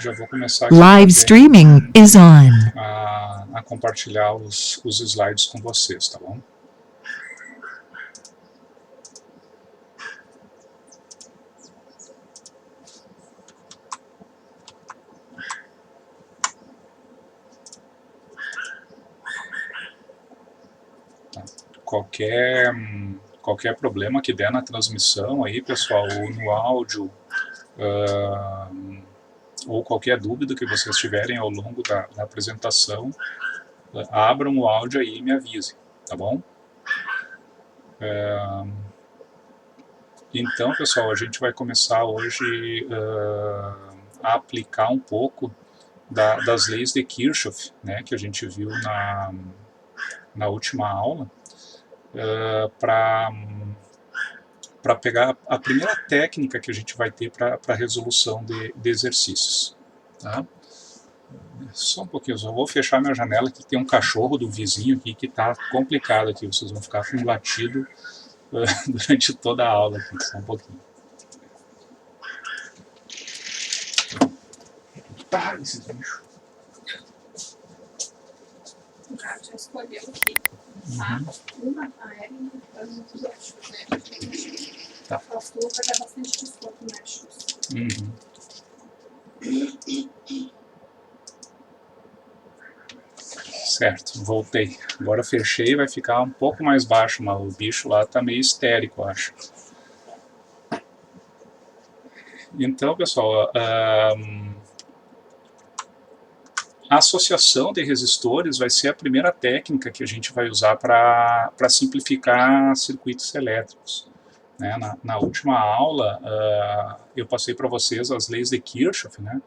Já vou começar aqui Live streaming is on. a compartilhar os slides com vocês, tá bom? Tá. Qualquer problema que der na transmissão aí, pessoal, ou no áudio, ou qualquer dúvida que vocês tiverem ao longo da apresentação, abram o áudio aí e me avisem, tá bom? Então, pessoal, a gente vai começar hoje a aplicar um pouco das leis de Kirchhoff, né, que a gente viu na última aula, para pegar a primeira técnica que a gente vai ter para a resolução de exercícios. Tá? Só um pouquinho, eu só vou fechar minha janela, que tem um cachorro do vizinho aqui que está complicado aqui, vocês vão ficar com um latido durante toda a aula aqui, só um pouquinho. Ah, esse bicho. O cara já escolheu aqui, tá? Uma aérea e as outras chutes, né? Tá. A sua vai dar bastante desconto nas chutes. Certo, voltei. Agora fechei, vai ficar um pouco mais baixo, mas o bicho lá tá meio histérico, eu acho. Então, pessoal, a associação de resistores vai ser a primeira técnica que a gente vai usar para simplificar circuitos elétricos. Né? Na última aula, eu passei para vocês as leis de Kirchhoff, né?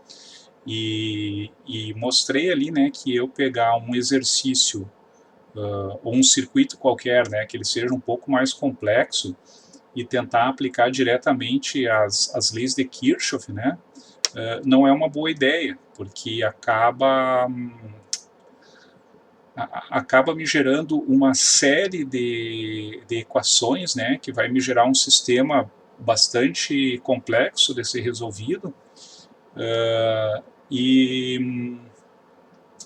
E mostrei ali, né, que eu pegar um exercício ou um circuito qualquer, né, que ele seja um pouco mais complexo e tentar aplicar diretamente as leis de Kirchhoff, né, não é uma boa ideia, porque acaba me gerando uma série de equações, né, que vai me gerar um sistema bastante complexo de ser resolvido, e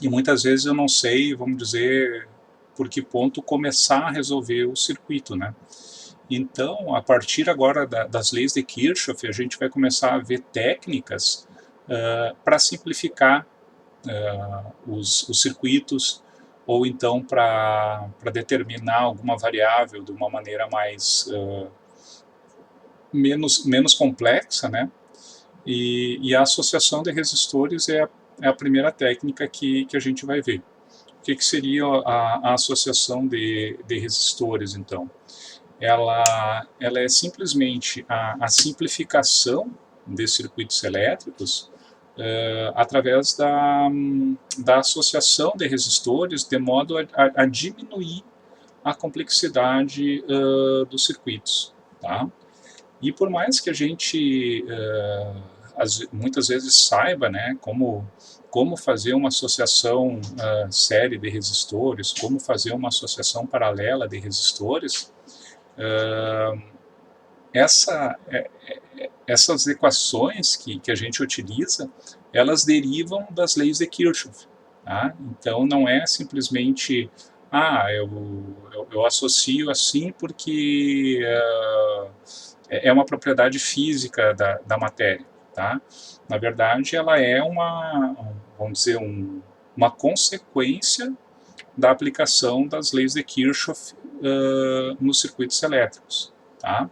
muitas vezes eu não sei, vamos dizer, por que ponto começar a resolver o circuito, né? Então, a partir agora das leis de Kirchhoff, a gente vai começar a ver técnicas para simplificar os circuitos, ou então para determinar alguma variável de uma maneira menos complexa, né? E a associação de resistores é a primeira técnica que a gente vai ver. O que seria a associação de resistores, então? Ela é simplesmente a simplificação de circuitos elétricos através da associação de resistores, de modo a diminuir a complexidade dos circuitos. Tá? E por mais que a gente muitas vezes saiba, né, como fazer uma associação série de resistores, como fazer uma associação paralela de resistores, essas equações que a gente utiliza, elas derivam das leis de Kirchhoff. Tá? Então não é simplesmente eu associo assim porque é uma propriedade física da matéria. Tá? Na verdade, ela é vamos dizer, uma consequência da aplicação das leis de Kirchhoff nos circuitos elétricos. Tá?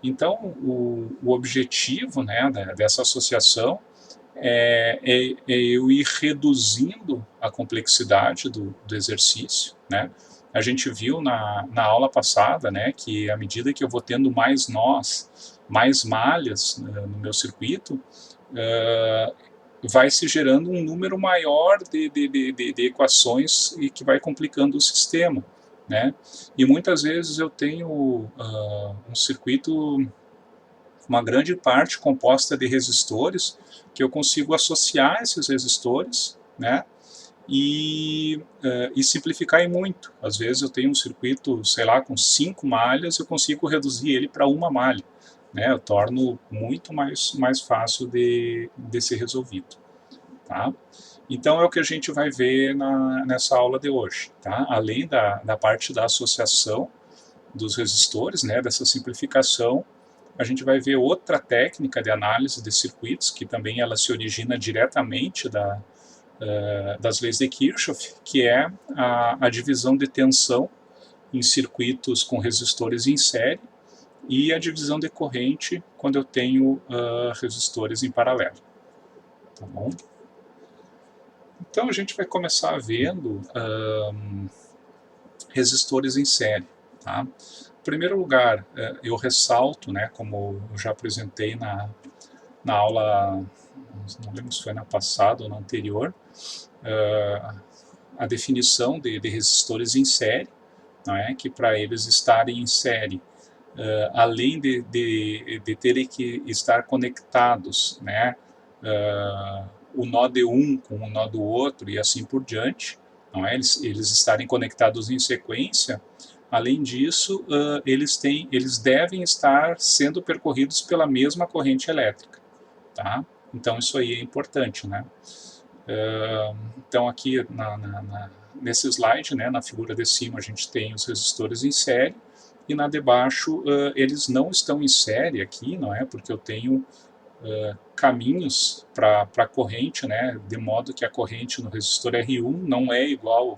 Então, o objetivo, né, dessa associação é eu ir reduzindo a complexidade do exercício, né? A gente viu na aula passada, né, que à medida que eu vou tendo mais nós, mais malhas no meu circuito, vai se gerando um número maior de equações e que vai complicando o sistema, né? E muitas vezes eu tenho um circuito, uma grande parte composta de resistores, que eu consigo associar esses resistores, né? E simplificar em muito. Às vezes eu tenho um circuito, sei lá, com 5 malhas, eu consigo reduzir ele para uma malha, né? Eu torno muito mais fácil de ser resolvido. tá? Então é o que a gente vai ver nessa aula de hoje, tá? Além da parte da associação dos resistores, né, dessa simplificação, a gente vai ver outra técnica de análise de circuitos, que também ela se origina diretamente das leis de Kirchhoff, que é a divisão de tensão em circuitos com resistores em série e a divisão de corrente quando eu tenho resistores em paralelo. Tá bom? Então a gente vai começar vendo resistores em série. Tá? Em primeiro lugar, eu ressalto, né, como eu já apresentei na aula, não lembro se foi na passada ou na anterior, a definição de resistores em série, não é? Que para eles estarem em série, além de terem que estar conectados, né, o nó de um com o nó do outro e assim por diante, não é? Eles estarem conectados em sequência. Além disso, eles devem estar sendo percorridos pela mesma corrente elétrica, tá? Então isso aí é importante, né? Então aqui nesse slide, né, na figura de cima a gente tem os resistores em série e na de baixo eles não estão em série aqui, não é? Porque eu tenho caminhos para a corrente, né, de modo que a corrente no resistor R1 não é igual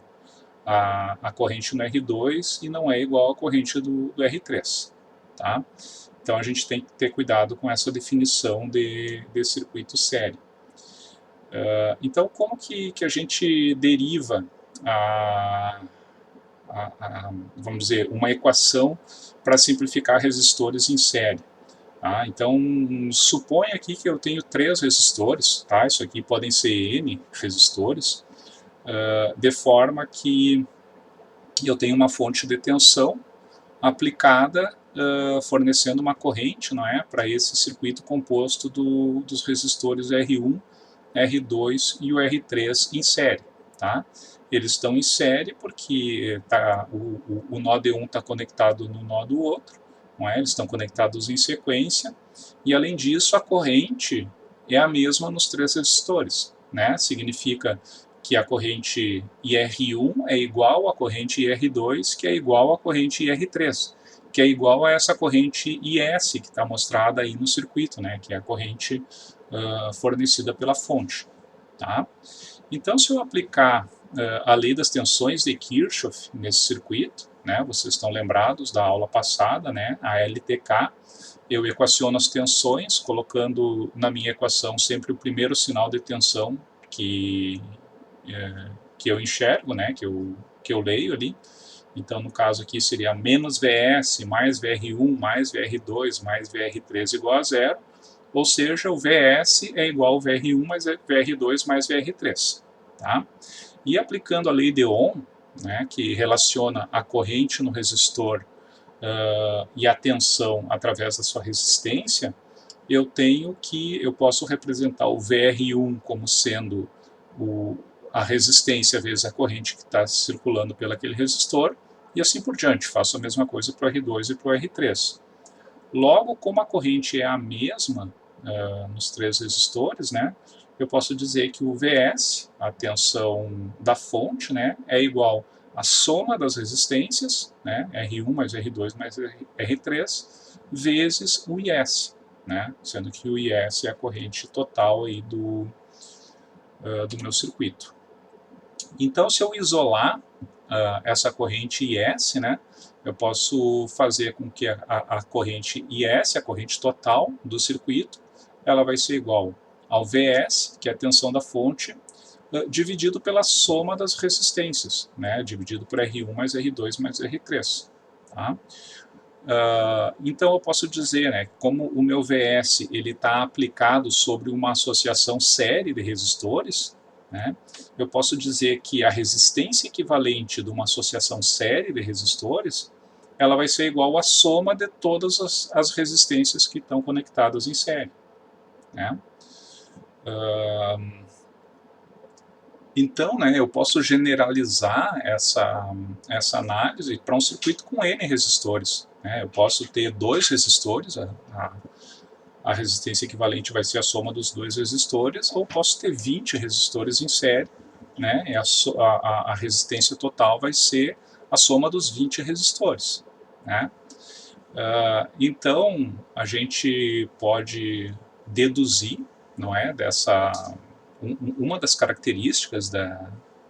a corrente no R2 e não é igual à corrente do R3, tá? Então a gente tem que ter cuidado com essa definição de circuito série. Então como que a gente deriva vamos dizer, uma equação para simplificar resistores em série? Tá? Então suponha aqui que eu tenho 3 resistores, tá? Isso aqui podem ser N resistores, de forma que eu tenho uma fonte de tensão aplicada, fornecendo uma corrente, não é, para esse circuito composto dos resistores R1, R2 e o R3 em série. Tá? Eles estão em série porque o nó de um está conectado no nó do outro, não é? Eles estão conectados em sequência, e além disso a corrente é a mesma nos 3 resistores, né? Significa que a corrente IR1 é igual à corrente IR2, que é igual à corrente IR3, que é igual a essa corrente IS que está mostrada aí no circuito, né? Que é a corrente fornecida pela fonte. Tá? Então, se eu aplicar a lei das tensões de Kirchhoff nesse circuito, né? Vocês estão lembrados da aula passada, né? A LTK, eu equaciono as tensões, colocando na minha equação sempre o primeiro sinal de tensão que eu enxergo, né, que eu leio ali. Então, no caso aqui seria menos Vs mais Vr1 mais Vr2 mais Vr3 igual a 0, ou seja, o Vs é igual ao Vr1 mais Vr2 mais Vr3. Tá? E aplicando a lei de Ohm, né, que relaciona a corrente no resistor e a tensão através da sua resistência, eu posso representar o Vr1 como sendo a resistência vezes a corrente que está circulando pelo aquele resistor, e assim por diante. Faço a mesma coisa para o R2 e para o R3. Logo, como a corrente é a mesma nos 3 resistores, né, eu posso dizer que o Vs, a tensão da fonte, né, é igual à soma das resistências, né, R1 mais R2 mais R3, vezes o IS, né, sendo que o IS é a corrente total aí do meu circuito. Então, se eu isolar essa corrente IS, né, eu posso fazer com que a corrente IS, a corrente total do circuito, ela vai ser igual ao Vs, que é a tensão da fonte, dividido pela soma das resistências, né, dividido por R1 mais R2 mais R3. Tá? Então eu posso dizer, né, como o meu Vs está aplicado sobre uma associação série de resistores, né, eu posso dizer que a resistência equivalente de uma associação série de resistores, ela vai ser igual à soma de todas as resistências que estão conectadas em série. Né? Então, né, eu posso generalizar essa análise para um circuito com N resistores. Né? Eu posso ter 2 resistores, a resistência equivalente vai ser a soma dos dois resistores, ou posso ter 20 resistores em série, né? A resistência total vai ser a soma dos 20 resistores, né? Então, a gente pode deduzir, não é, uma das características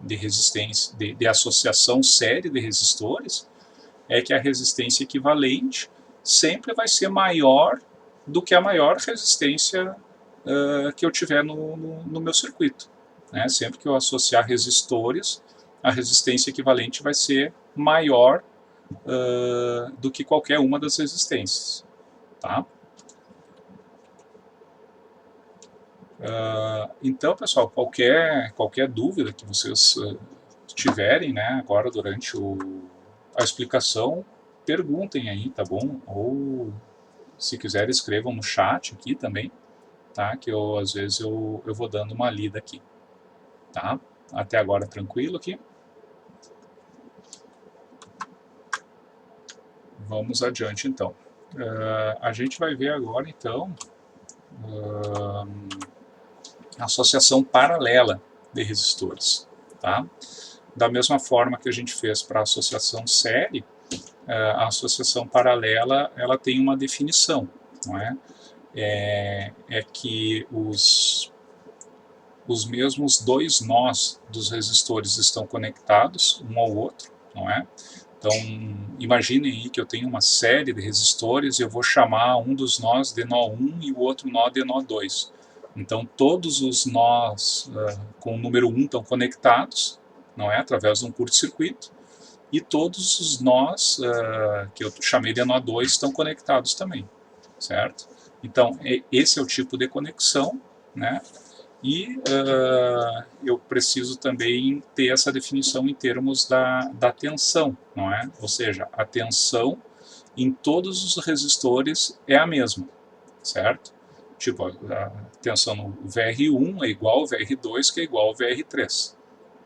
de resistência, de associação série de resistores, é que a resistência equivalente sempre vai ser maior do que a maior resistência que eu tiver no meu circuito, né? Sempre que eu associar resistores, a resistência equivalente vai ser maior do que qualquer uma das resistências, tá? Então, pessoal, qualquer dúvida que vocês tiverem, né, agora durante a explicação, perguntem aí, tá bom? Ou, se quiserem, escrevam no chat aqui também, tá? Que às vezes eu vou dando uma lida aqui, tá? Até agora tranquilo aqui? Vamos adiante, então. A gente vai ver agora, então, a associação paralela de resistores, tá? Da mesma forma que a gente fez para a associação série, a associação paralela, ela tem uma definição, não é? É que os mesmos dois nós dos resistores estão conectados um ao outro, não é? Então, imaginem aí que eu tenho uma série de resistores e eu vou chamar um dos nós de nó 1 e o outro nó de nó 2. Então, todos os nós com o número 1 estão conectados, não é? Através de um curto-circuito, e todos os nós que eu chamei de nó 2 estão conectados também, certo? Então, esse é o tipo de conexão, né? E eu preciso também ter essa definição em termos da tensão, não é? Ou seja, a tensão em todos os resistores é a mesma, certo? Tipo, a tensão no VR1 é igual ao VR2, que é igual ao VR3,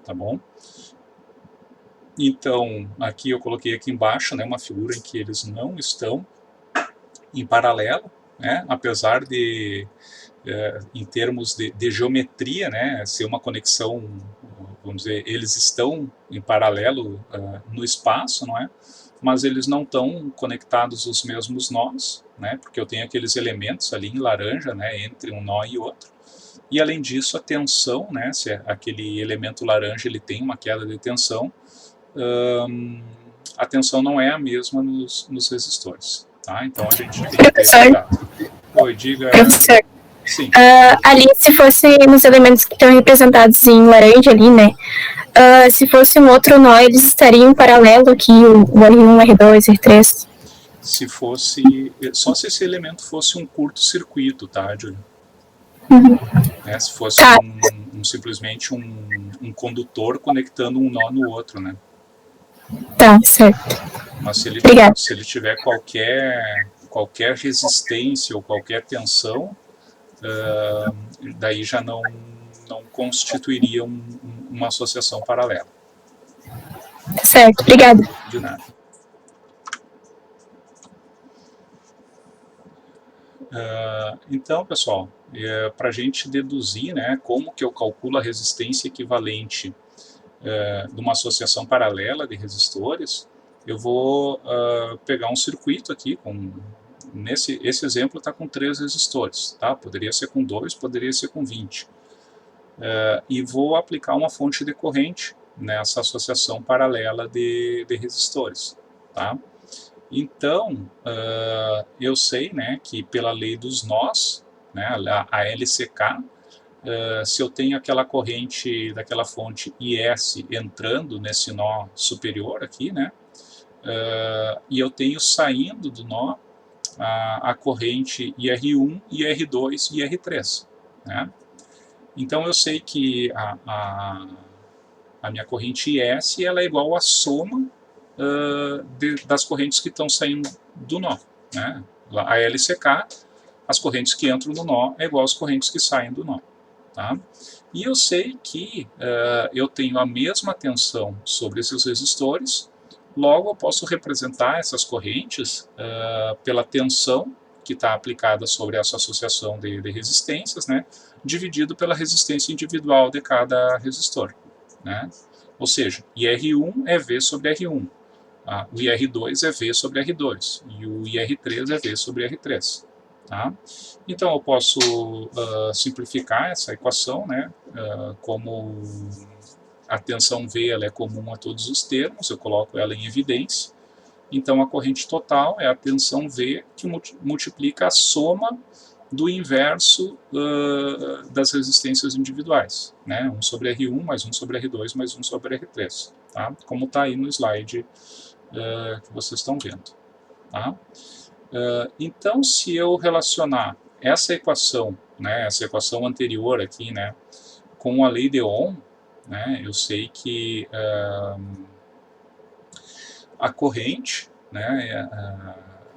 tá bom? Então, aqui eu coloquei aqui embaixo, né, uma figura em que eles não estão em paralelo, né, apesar de, em termos de geometria, né, ser uma conexão, vamos dizer, eles estão em paralelo no espaço, não é? Mas eles não estão conectados os mesmos nós, né, porque eu tenho aqueles elementos ali em laranja, né, entre um nó e outro. E além disso, a tensão, né, se aquele elemento laranja ele tem uma queda de tensão, a tensão não é a mesma nos resistores, tá? Então a gente tem que ter cuidado. Oi, diga. Professor, sim. Ali, se fosse nos elementos que estão representados em laranja ali, né? Se fosse um outro nó, eles estariam em paralelo aqui, o R1, R2, R3? Se fosse, só se esse elemento fosse um curto-circuito, tá, Júlio? Se fosse simplesmente um condutor conectando um nó no outro, né? Tá, certo. Mas se ele tiver qualquer resistência ou qualquer tensão, daí já não constituiria uma associação paralela. Certo, obrigada. De nada. Então, pessoal, para a gente deduzir, né, como que eu calculo a resistência equivalente de uma associação paralela de resistores, eu vou pegar um circuito aqui, esse exemplo está com 3 resistores, tá? Poderia ser com 2, poderia ser com 20. E vou aplicar uma fonte de corrente nessa associação paralela de resistores, tá? Então, eu sei, né, que pela lei dos nós, né, a LCK, se eu tenho aquela corrente daquela fonte IS entrando nesse nó superior aqui, né, e eu tenho saindo do nó a corrente IR1, IR2 e IR3, né? Então eu sei que a minha corrente IS ela é igual à soma das correntes que estão saindo do nó, né? A LCK, as correntes que entram no nó é igual às correntes que saem do nó, tá? E eu sei que eu tenho a mesma tensão sobre esses resistores, logo eu posso representar essas correntes pela tensão que está aplicada sobre essa associação de resistências, né, dividido pela resistência individual de cada resistor, né? Ou seja, IR1 é V sobre R1, o IR2 é V sobre R2 e o IR3 é V sobre R3. Tá? Então eu posso simplificar essa equação, né, como a tensão V ela é comum a todos os termos, eu coloco ela em evidência. Então a corrente total é a tensão V que multiplica a soma do inverso das resistências individuais, né? 1 sobre R1 mais 1 sobre R2 mais 1 sobre R3, tá? Como está aí no slide que vocês estão vendo. Tá? Então, se eu relacionar essa equação, né, essa equação anterior aqui, né, com a lei de Ohm, né, eu sei que a corrente, né,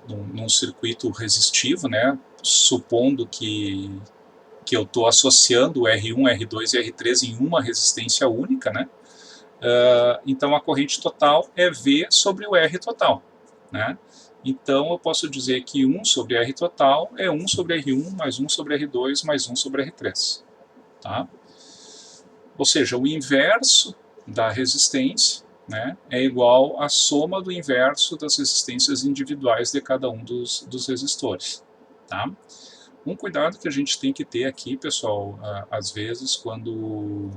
num circuito resistivo, né, supondo que eu estou associando o R1, R2 e R3 em uma resistência única, né, então a corrente total é V sobre o R total, né? Então eu posso dizer que 1 sobre R total é 1 sobre R1 mais 1 sobre R2 mais 1 sobre R3. Tá? Ou seja, o inverso da resistência, né, é igual à soma do inverso das resistências individuais de cada um dos resistores. Tá? Um cuidado que a gente tem que ter aqui, pessoal, às vezes quando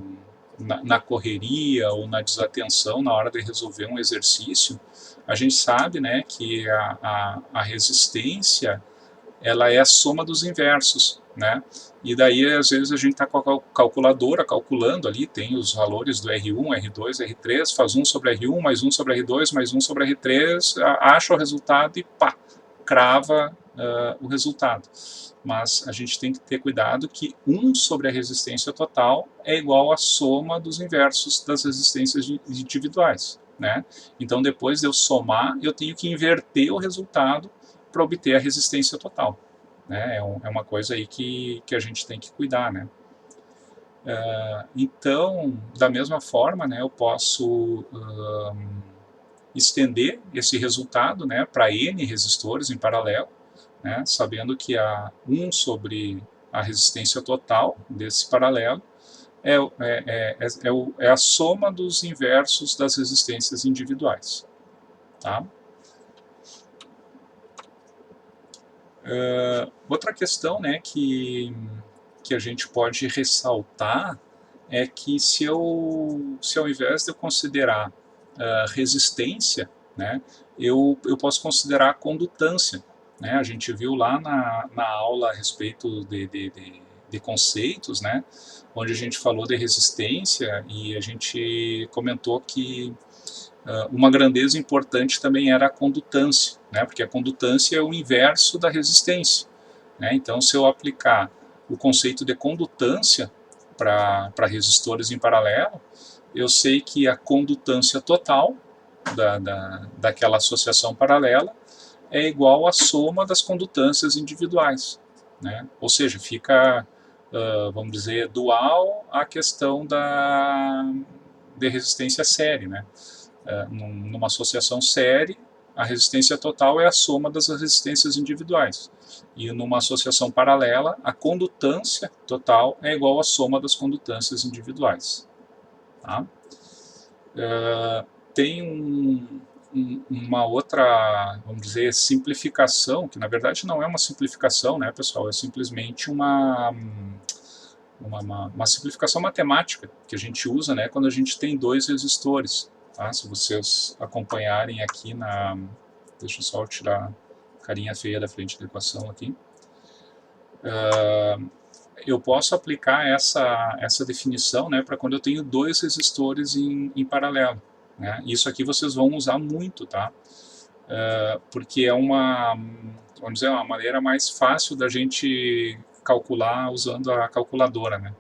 na correria ou na desatenção na hora de resolver um exercício, a gente sabe, né, que a resistência ela é a soma dos inversos, né? E daí às vezes a gente está com a calculadora calculando ali, tem os valores do R1, R2, R3, faz 1 sobre R1 mais 1 sobre R2 mais 1 sobre R3, acha o resultado e pá, crava o resultado. Mas a gente tem que ter cuidado que 1 sobre a resistência total é igual à soma dos inversos das resistências individuais, né? Então, depois de eu somar, eu tenho que inverter o resultado para obter a resistência total, né? É uma coisa aí que a gente tem que cuidar, né? Então, da mesma forma, né, eu posso estender esse resultado, né, para N resistores em paralelo, né, sabendo que 1 sobre a resistência total desse paralelo é a soma dos inversos das resistências individuais. Tá? Outra questão, né, que a gente pode ressaltar é que se ao invés de eu considerar resistência, né, eu posso considerar a condutância. Né? A gente viu lá na aula a respeito de conceitos, né, onde a gente falou de resistência e a gente comentou que uma grandeza importante também era a condutância, né, porque a condutância é o inverso da resistência. Né? Então, se eu aplicar o conceito de condutância para resistores em paralelo, eu sei que a condutância total daquela associação paralela é igual à soma das condutâncias individuais. Né? Ou seja, fica, vamos dizer, dual à questão de resistência série. Né? Numa associação série, a resistência total é a soma das resistências individuais. E numa associação paralela, a condutância total é igual à soma das condutâncias individuais. Tá? Tem uma outra, vamos dizer, simplificação, que na verdade não é uma simplificação, né, pessoal? É simplesmente uma simplificação matemática que a gente usa, né, quando a gente tem 2 resistores. Tá? Se vocês acompanharem aqui deixa eu só tirar a carinha feia da frente da equação aqui. Eu posso aplicar essa definição, né, para quando eu tenho 2 resistores em paralelo. Né? Isso aqui vocês vão usar muito, tá? Porque é vamos dizer, uma maneira mais fácil da gente calcular usando a calculadora. Né?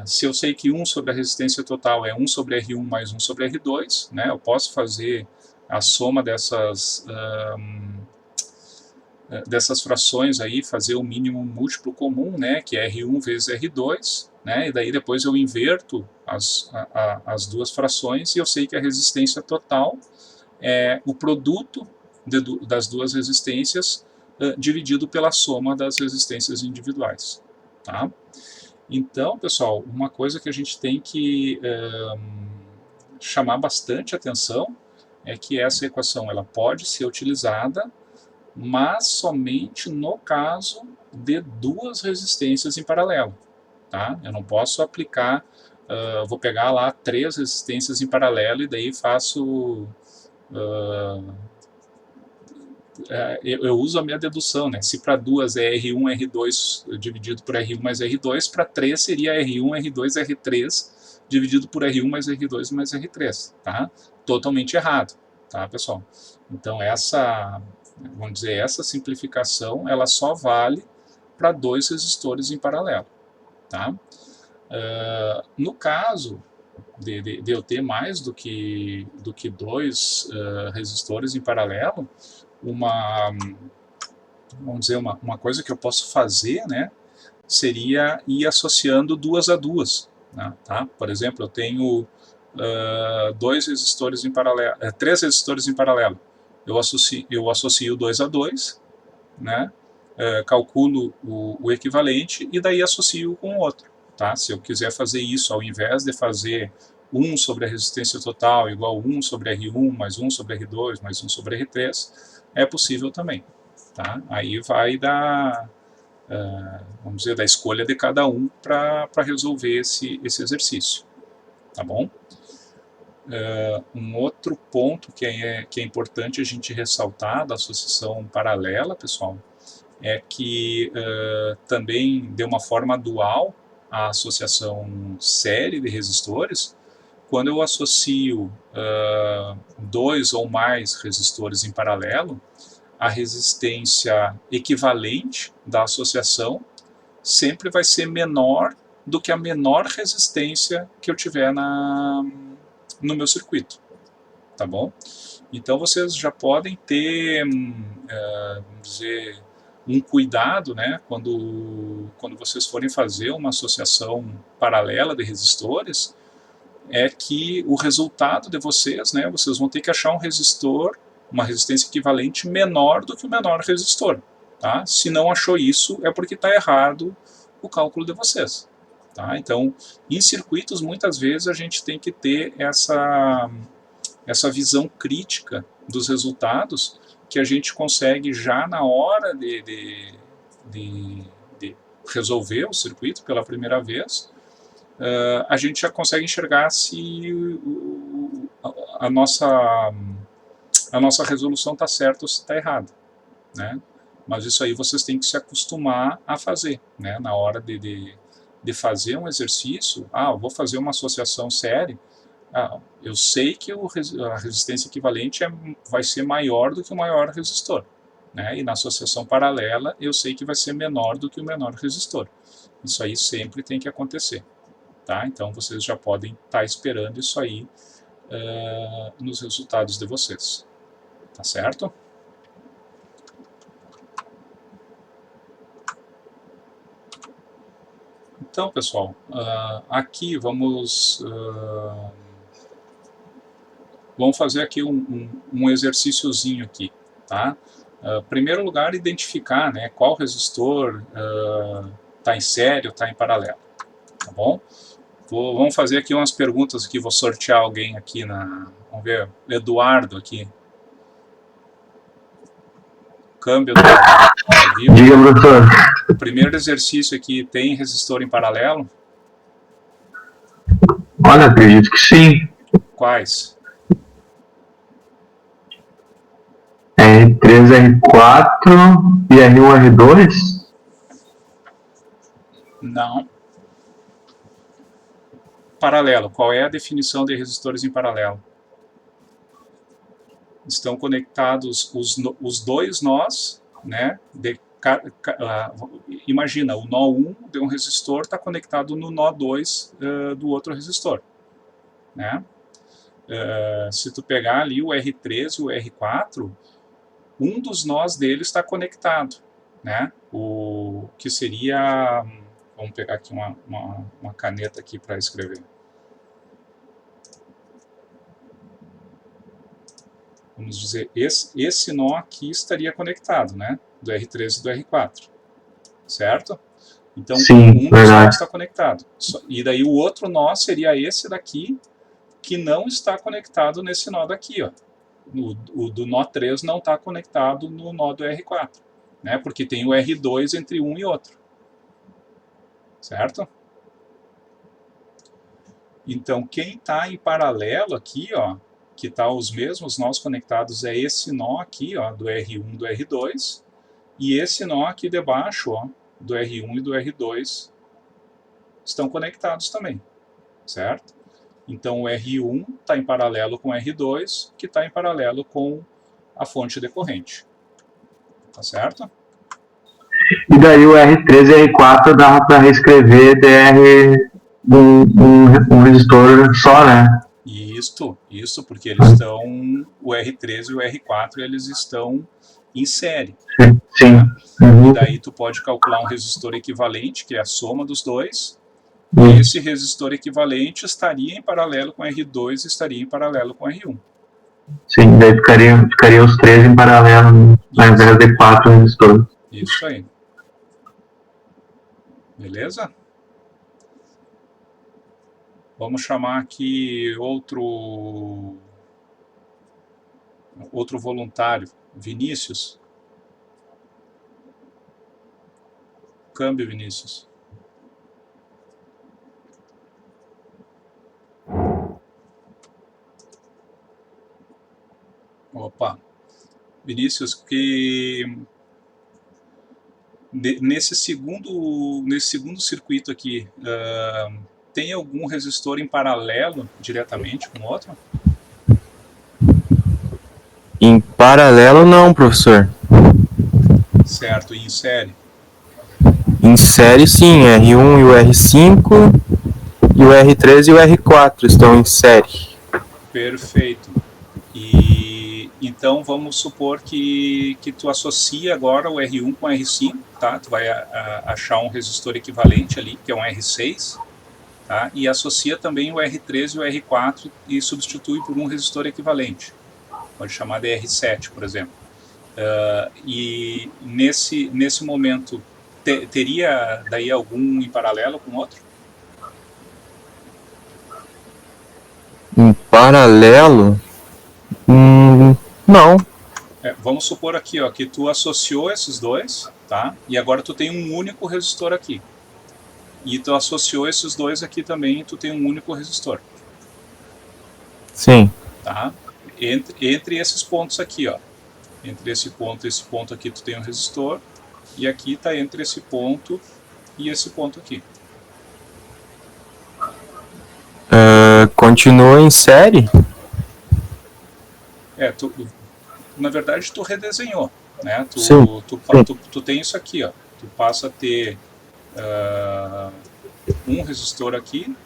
Se eu sei que 1 sobre a resistência total é 1 sobre R1 mais 1 sobre R2, né, eu posso fazer a soma dessas frações aí, fazer o mínimo múltiplo comum, né, que é R1 vezes R2, né, e daí depois eu inverto as 2 frações e eu sei que a resistência total é o produto das 2 resistências dividido pela soma das resistências individuais. Tá? Então, pessoal, uma coisa que a gente tem que chamar bastante atenção é que essa equação ela pode ser utilizada, mas somente no caso de duas resistências em paralelo. Tá? Eu não posso aplicar, vou pegar lá 3 resistências em paralelo e daí faço... eu uso a minha dedução, né? Se para 2 é R1, R2 dividido por R1 mais R2, para 3 seria R1, R2, R3 dividido por R1 mais R2 mais R3, tá? Totalmente errado, tá, pessoal? Então essa, vamos dizer, essa simplificação, ela só vale para 2 resistores em paralelo, tá? No caso de eu ter mais do que 2 resistores em paralelo, vamos dizer, uma coisa que eu posso fazer, né, seria ir associando 2 a 2, né, tá? Por exemplo, eu tenho 2 resistores em paralelo, 3 resistores em paralelo. Eu associo 2 a 2, né, calculo o equivalente e daí associo com o outro. Tá? Se eu quiser fazer isso, ao invés de fazer 1 sobre a resistência total igual 1 sobre R1 mais 1 sobre R2 mais 1 sobre R3, é possível também. Tá? Aí vai vamos dizer, da escolha de cada um para resolver esse exercício. Tá bom? Um outro ponto que é importante a gente ressaltar da associação paralela, pessoal, é que também, de uma forma dual, a associação série de resistores, quando eu associo 2 ou mais resistores em paralelo, a resistência equivalente da associação sempre vai ser menor do que a menor resistência que eu tiver no meu circuito, tá bom? Então vocês já podem ter, vamos dizer, um cuidado, né, quando vocês forem fazer uma associação paralela de resistores, é que o resultado de vocês, né, vocês vão ter que achar um resistor, uma resistência equivalente menor do que o menor resistor. Tá? Se não achou isso, é porque está errado o cálculo de vocês. Tá? Então, em circuitos, muitas vezes a gente tem que ter essa visão crítica dos resultados, que a gente consegue já na hora de resolver o circuito pela primeira vez, a gente já consegue enxergar se a nossa resolução está certa ou se está errada, né? Mas isso aí vocês têm que se acostumar a fazer, né? Na hora de fazer um exercício, eu vou fazer uma associação série, eu sei que a resistência equivalente vai ser maior do que o maior resistor, né? E na associação paralela eu sei que vai ser menor do que o menor resistor. Isso aí sempre tem que acontecer. Tá? Então vocês já podem estar esperando isso aí nos resultados de vocês. Tá certo? Então, pessoal, aqui vamos fazer aqui um exercíciozinho aqui, tá? Primeiro lugar, identificar, né, qual resistor está em série ou está em paralelo, tá bom? Vamos fazer aqui umas perguntas aqui, vou sortear alguém aqui vamos ver, Eduardo aqui. Câmbio, Eduardo. Diga, professor. O primeiro exercício aqui tem resistor em paralelo? Olha, acredito que sim. Quais? R3, R4 e R1, R2? Não. Paralelo. Qual é a definição de resistores em paralelo? Estão conectados os dois nós, né? Imagina, o nó 1 de um resistor está conectado no nó 2 do outro resistor, né? Se tu pegar ali o R3 e o R4, um dos nós deles está conectado, né? O que seria... Vamos pegar aqui uma caneta aqui para escrever. Vamos dizer, esse nó aqui estaria conectado, né? do R3 e do R4, certo? Então, Sim, um dos verdade. nós está conectado. E daí o outro nó seria esse daqui, que não está conectado nesse nó daqui, ó. O do nó 3 não está conectado no nó do R4, né? Porque tem o R2 entre um e outro, certo? Então, quem está em paralelo aqui, ó, que está os mesmos nós conectados, é esse nó aqui, ó, do R1 e do R2, e esse nó aqui debaixo, ó, do R1 e do R2, estão conectados também, certo? Então, o R1 está em paralelo com o R2, que está em paralelo com a fonte decorrente. Tá certo? E daí o R3 e R4 dava para reescrever DR um resistor só, né? Isso, porque eles estão, o R3 e o R4, eles estão em série. Sim. Né? Uhum. E daí tu pode calcular um resistor equivalente, que é a soma dos dois, e esse resistor equivalente estaria em paralelo com R2 e estaria em paralelo com R1. Sim, daí ficaria os três em paralelo, ao invés de 4 resistores. Isso aí. Beleza? Vamos chamar aqui outro voluntário, Vinícius. Câmbio, Vinícius. Opa. Vinícius, que nesse segundo circuito aqui, tem algum resistor em paralelo diretamente com o outro? Em paralelo não, professor. Certo, e em série? Em série sim, R1 e o R5, e o R3 e o R4 estão em série. Perfeito. E então vamos supor que tu associa agora o R1 com o R5, tá? Tu vai achar um resistor equivalente ali, que é um R6, tá? E associa também o R3 e o R4 e substitui por um resistor equivalente. Pode chamar de R7, por exemplo. E nesse momento teria daí algum em paralelo com o outro? Em paralelo? Não. Vamos supor aqui, ó, que tu associou esses dois, tá? E agora tu tem um único resistor aqui. E tu associou esses dois aqui também e tu tem um único resistor. Sim. Tá? Entre esses pontos aqui, ó. Entre esse ponto e esse ponto aqui tu tem um resistor. E aqui tá entre esse ponto e esse ponto aqui. Continua em série? Na verdade tu redesenhou, né? Tu tem isso aqui, ó. Tu passa a ter um resistor aqui,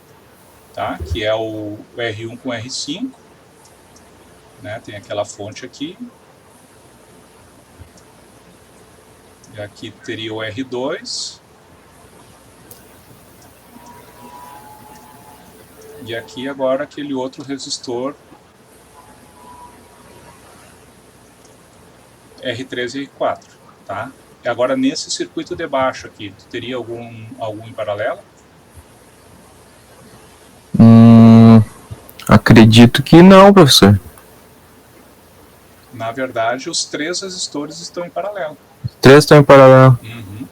tá? Que é o R1 com R5, né? Tem aquela fonte aqui. E aqui teria o R2. E aqui agora aquele outro resistor R3 e R4, tá? E agora nesse circuito de baixo aqui, tu teria algum em paralelo? Acredito que não, professor. Na verdade, os três resistores estão em paralelo. Três estão em paralelo. Uhum.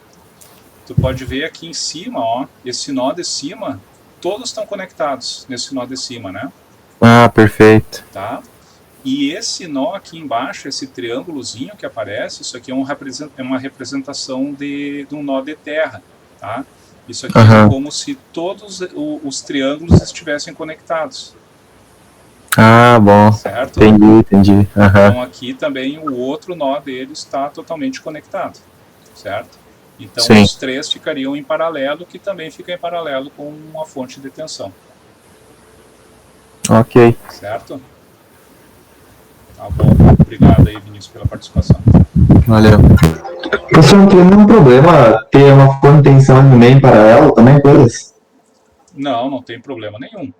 Tu pode ver aqui em cima, ó, esse nó de cima, todos estão conectados nesse nó de cima, né? Ah, perfeito. Tá? E esse nó aqui embaixo, esse triângulozinho que aparece, isso aqui é uma representação de um nó de terra, tá? Isso aqui é como se todos os triângulos estivessem conectados. Ah, bom. Certo? Entendi. Então aqui também o outro nó dele está totalmente conectado, certo? Então Sim. Os três ficariam em paralelo, que também fica em paralelo com a fonte de tensão. Ok. Certo? Tá bom. Obrigado aí, Vinícius, pela participação. Valeu. Professor, não tem nenhum problema ter uma fonte de tensão no meio em paralelo também, coisas? Não tem problema nenhum.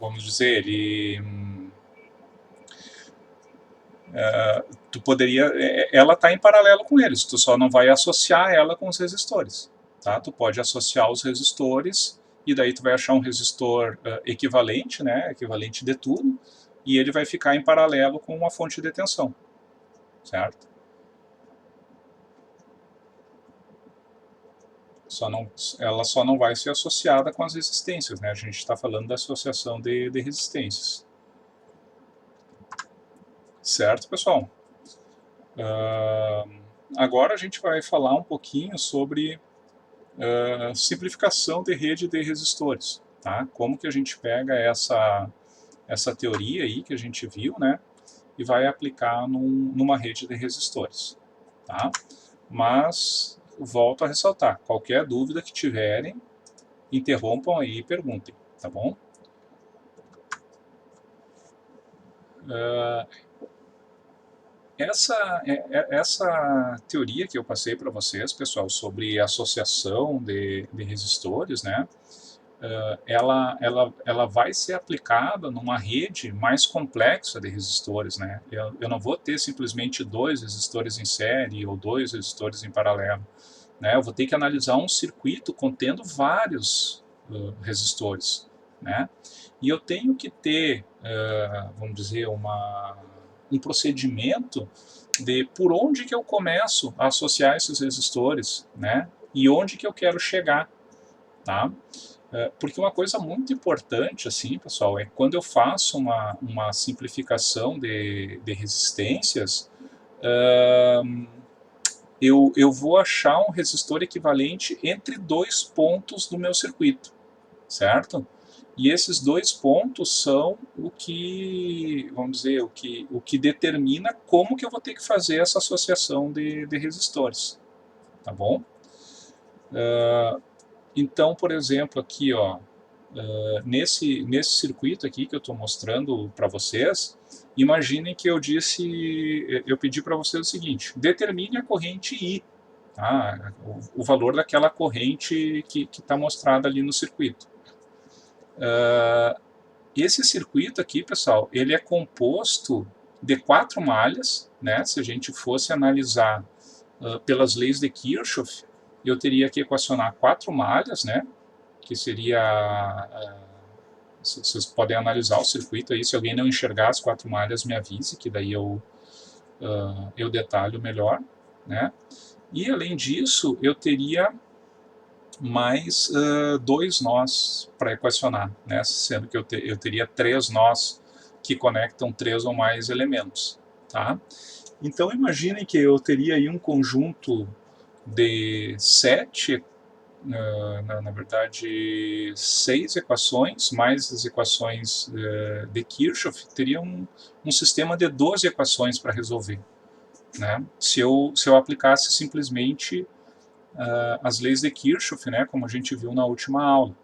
Vamos dizer, ele tu poderia, ela está em paralelo com eles, tu só não vai associar ela com os resistores, tá? Tu pode associar os resistores e daí tu vai achar um resistor equivalente, né, equivalente de tudo, e ele vai ficar em paralelo com uma fonte de tensão, certo? Ela só não vai ser associada com as resistências, né? A gente está falando da associação de resistências. Certo, pessoal? Agora a gente vai falar um pouquinho sobre simplificação de rede de resistores, tá? Como que a gente pega essa teoria aí que a gente viu, né? E vai aplicar numa rede de resistores, tá? Mas volto a ressaltar, qualquer dúvida que tiverem, interrompam aí e perguntem, tá bom? Essa teoria que eu passei para vocês, pessoal, sobre associação de resistores, né? Ela vai ser aplicada numa rede mais complexa de resistores, né? Eu não vou ter simplesmente 2 resistores em série ou 2 resistores em paralelo, né? Eu vou ter que analisar um circuito contendo vários resistores, né? E eu tenho que ter, vamos dizer, um procedimento de por onde que eu começo a associar esses resistores, né? E onde que eu quero chegar, tá? Porque uma coisa muito importante, assim, pessoal, é quando eu faço uma simplificação de resistências, eu vou achar um resistor equivalente entre 2 pontos do meu circuito, certo? E esses 2 pontos são o que, vamos dizer, o que determina como que eu vou ter que fazer essa associação de resistores, tá bom? Então, por exemplo, aqui, ó, nesse circuito aqui que eu estou mostrando para vocês, imaginem que eu pedi para vocês o seguinte: determine a corrente I, tá? O valor daquela corrente que está mostrada ali no circuito. Esse circuito aqui, pessoal, ele é composto de 4 malhas, né? Se a gente fosse analisar pelas leis de Kirchhoff, eu teria que equacionar 4 malhas, né? Que seria... vocês podem analisar o circuito aí, se alguém não enxergar as 4 malhas, me avise, que daí eu detalho melhor, né? E, além disso, eu teria mais 2 nós para equacionar, né? Sendo que eu teria 3 nós que conectam 3 ou mais elementos, tá? Então, imaginem que eu teria aí um conjunto de 7, na verdade 6 equações, mais as equações de Kirchhoff, teria um sistema de 12 equações para resolver, né? Se eu aplicasse simplesmente as leis de Kirchhoff, né, como a gente viu na última aula.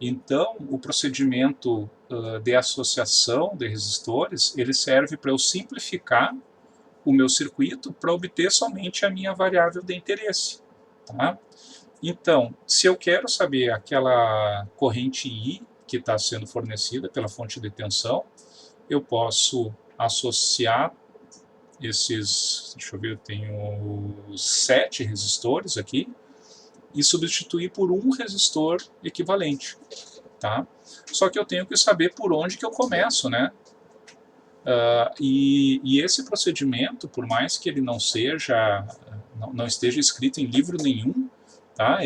Então, o procedimento de associação de resistores, ele serve para eu simplificar o meu circuito para obter somente a minha variável de interesse, tá? Então, se eu quero saber aquela corrente I que está sendo fornecida pela fonte de tensão, eu posso associar esses, deixa eu ver, eu tenho 7 resistores aqui, e substituir por um resistor equivalente, tá? Só que eu tenho que saber por onde que eu começo, né? E esse procedimento, por mais que ele não esteja escrito em livro nenhum, tá?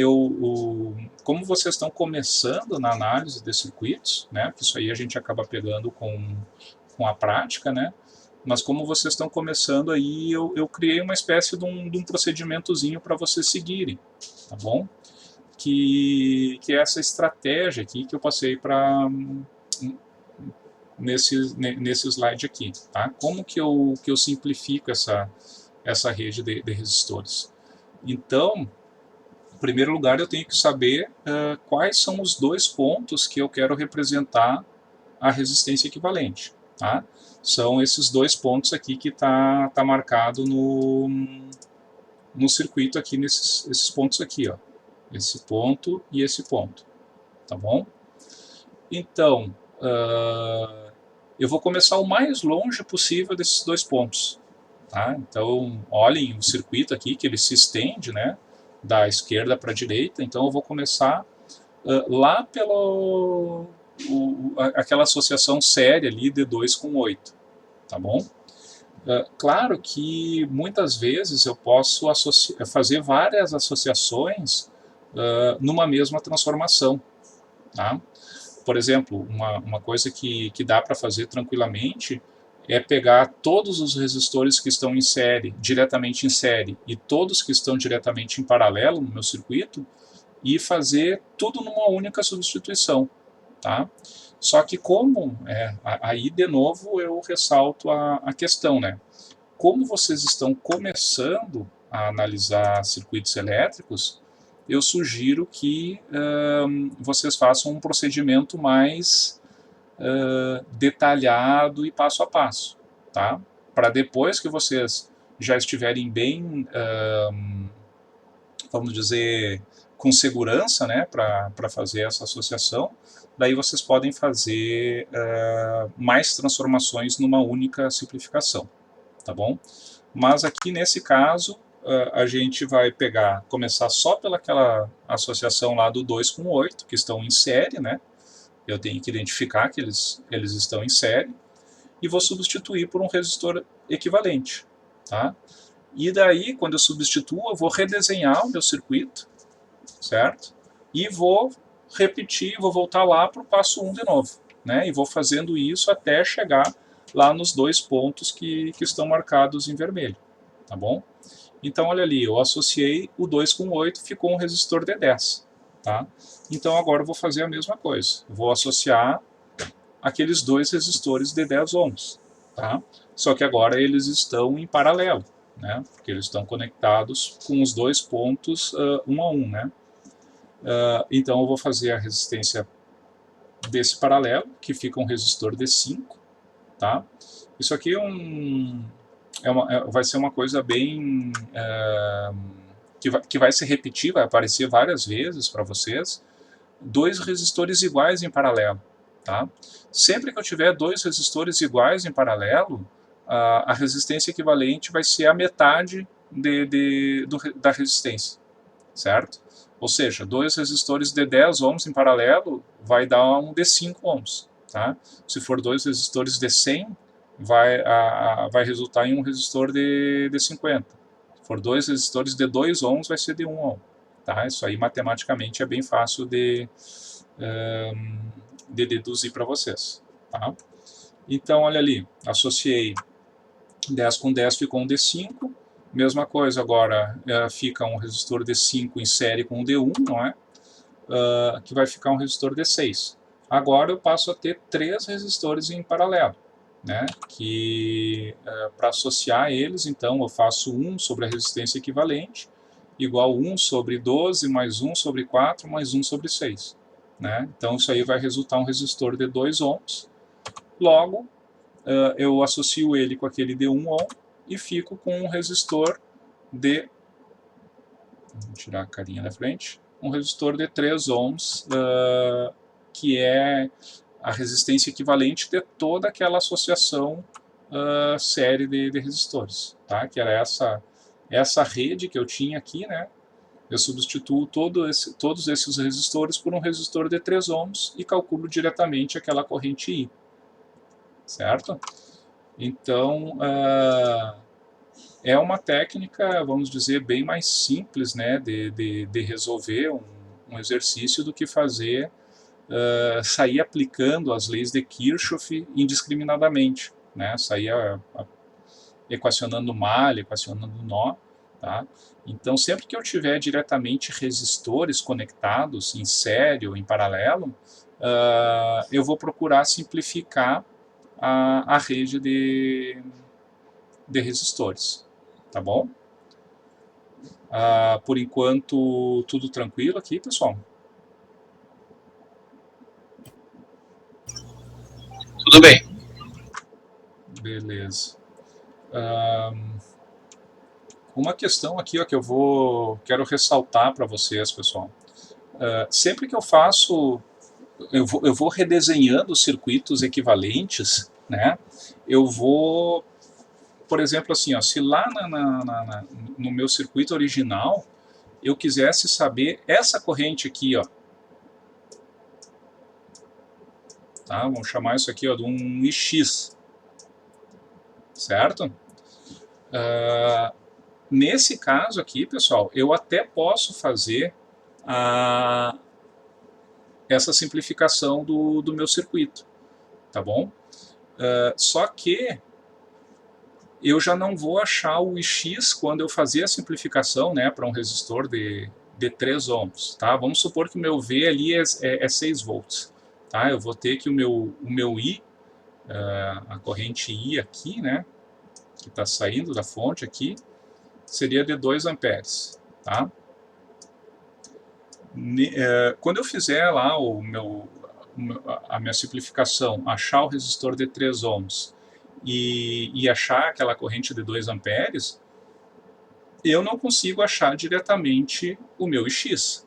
Como vocês estão começando na análise de circuitos, né? Que isso aí a gente acaba pegando com a prática, né? Mas como vocês estão começando aí, eu criei uma espécie de um procedimentozinho para vocês seguirem, tá bom? Que é essa estratégia aqui que eu passei para nesse slide aqui, tá? Como que eu simplifico essa rede de resistores? Então, em primeiro lugar, eu tenho que saber quais são os 2 pontos que eu quero representar a resistência equivalente, tá? São esses 2 pontos aqui que tá marcado no circuito aqui, esses pontos aqui, ó. Esse ponto e esse ponto, tá bom? Então, eu vou começar o mais longe possível desses 2 pontos, Tá? Então, olhem o circuito aqui, que ele se estende, né, da esquerda para a direita. Então, eu vou começar lá pela aquela associação séria ali de 2 com 8, tá bom? Claro que muitas vezes eu posso fazer várias associações numa mesma transformação, tá? Por exemplo, uma coisa que dá para fazer tranquilamente é pegar todos os resistores que estão em série, diretamente em série, e todos que estão diretamente em paralelo no meu circuito, e fazer tudo numa única substituição, tá? Só que como, aí de novo eu ressalto a questão, né? Como vocês estão começando a analisar circuitos elétricos, eu sugiro que vocês façam um procedimento mais detalhado e passo a passo, tá? Para depois que vocês já estiverem bem, vamos dizer, com segurança, né, para fazer essa associação, daí vocês podem fazer mais transformações numa única simplificação, tá bom? Mas aqui nesse caso, a gente vai começar só pelaquela associação lá do 2 com 8, que estão em série, né? Eu tenho que identificar que eles estão em série, e vou substituir por um resistor equivalente, tá? E daí, quando eu substituo, eu vou redesenhar o meu circuito, certo? E vou repetir, vou voltar lá para o passo 1 de novo, né? E vou fazendo isso até chegar lá nos 2 pontos que estão marcados em vermelho, tá bom? Então, olha ali, eu associei o 2 com 8, ficou um resistor de 10, tá? Então, agora eu vou fazer a mesma coisa. Vou associar aqueles 2 resistores de 10 ohms, tá? Só que agora eles estão em paralelo, né? Porque eles estão conectados com os 2 pontos 1 a 1, né? Então, eu vou fazer a resistência desse paralelo, que fica um resistor de 5, tá? Isso aqui vai ser uma coisa bem... que vai se repetir, vai aparecer várias vezes para vocês, 2 resistores iguais em paralelo, tá? Sempre que eu tiver 2 resistores iguais em paralelo, a resistência equivalente vai ser a metade da resistência, certo? Ou seja, 2 resistores de 10 ohms em paralelo vai dar um de 5 ohms, tá? Se for 2 resistores de 100, vai resultar em um resistor de 50. Se for 2 resistores de 2 ohms, vai ser de 1 ohm. Tá? Isso aí, matematicamente, é bem fácil de deduzir para vocês. Tá? Então, olha ali, associei 10 com 10, ficou um D5. Mesma coisa, agora fica um resistor D5 em série com um D1, não é? Que vai ficar um resistor D6. Agora eu passo a ter 3 resistores em paralelo, né? Que para associar eles, então, eu faço 1 sobre a resistência equivalente, igual 1 sobre 12, mais 1 sobre 4, mais 1 sobre 6. Né? Então, isso aí vai resultar um resistor de 2 ohms. Logo, eu associo ele com aquele de 1 ohm e fico com um resistor de... Vou tirar a carinha da frente. Um resistor de 3 ohms, que é a resistência equivalente de toda aquela associação série de resistores. Tá? Que era essa rede que eu tinha aqui, né? Eu substituo todos esses resistores por um resistor de 3 ohms e calculo diretamente aquela corrente I. Certo? Então, é uma técnica, vamos dizer, bem mais simples, né, de resolver um exercício do que fazer, sair aplicando as leis de Kirchhoff indiscriminadamente, né, sair equacionando malha, equacionando nó, tá? Então, sempre que eu tiver diretamente resistores conectados em série ou em paralelo, eu vou procurar simplificar a rede de resistores, tá bom? Por enquanto, tudo tranquilo aqui, pessoal? Tudo bem. Beleza. Uma questão aqui, ó, que quero ressaltar para vocês, pessoal. Sempre que eu faço... Eu vou redesenhando circuitos equivalentes, né? Eu vou por exemplo, assim, ó, se lá no meu circuito original eu quisesse saber essa corrente aqui, ó, tá? Vamos chamar isso aqui, ó, de um IX, certo? Nesse caso aqui, pessoal, eu até posso fazer essa simplificação do meu circuito, tá bom? Só que eu já não vou achar o IX quando eu fazer a simplificação, né, para um resistor de 3 ohms, tá? Vamos supor que o meu V ali é 6 volts, tá? Eu vou ter que o meu I, a corrente I aqui, né, que está saindo da fonte aqui, seria de 2 amperes, tá? Quando eu fizer lá a minha simplificação, achar o resistor de 3 ohms e achar aquela corrente de 2 amperes, eu não consigo achar diretamente o meu IX,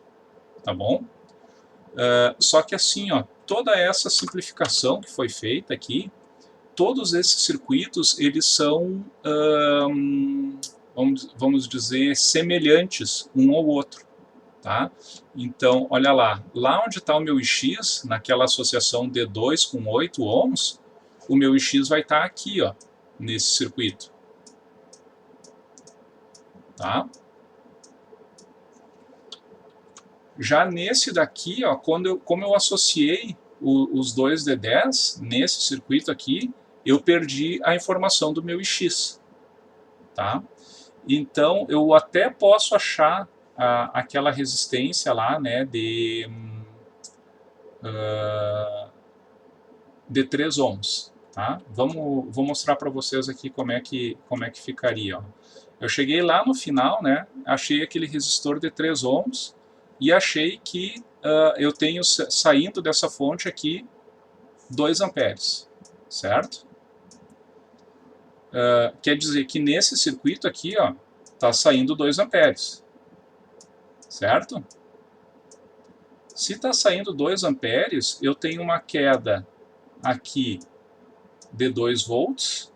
tá bom? Só que assim, ó, toda essa simplificação que foi feita aqui, todos esses circuitos, eles são, vamos dizer, semelhantes um ao outro, tá? Então, olha lá onde está o meu IX, naquela associação D2 com 8 ohms, o meu IX vai estar aqui, ó, nesse circuito, tá? Já nesse daqui, ó, como eu associei os dois D10 nesse circuito aqui, eu perdi a informação do meu IX, tá? Então, eu até posso achar aquela resistência lá, né, de 3 ohms, tá? Vou mostrar para vocês aqui como é que ficaria, ó. Eu cheguei lá no final, né, achei aquele resistor de 3 ohms e achei que eu tenho saindo dessa fonte aqui 2 amperes, certo? Quer dizer que nesse circuito aqui, ó, está saindo 2 amperes, certo? Se está saindo 2 amperes, eu tenho uma queda aqui de 2 volts,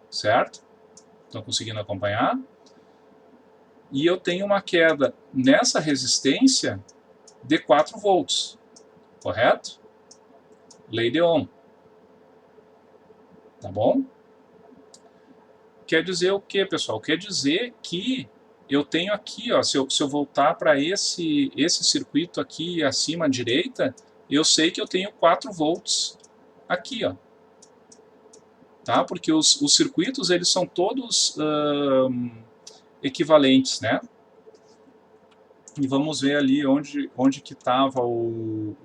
certo? Estão conseguindo acompanhar? E eu tenho uma queda nessa resistência de 4 volts, correto? Lei de Ohm. Tá bom? Quer dizer o que, pessoal? Quer dizer que eu tenho aqui, ó, se eu voltar para esse circuito aqui acima à direita, eu sei que eu tenho 4 volts aqui, ó. Tá? Porque os circuitos, eles são todos equivalentes, né? E vamos ver ali onde que estava os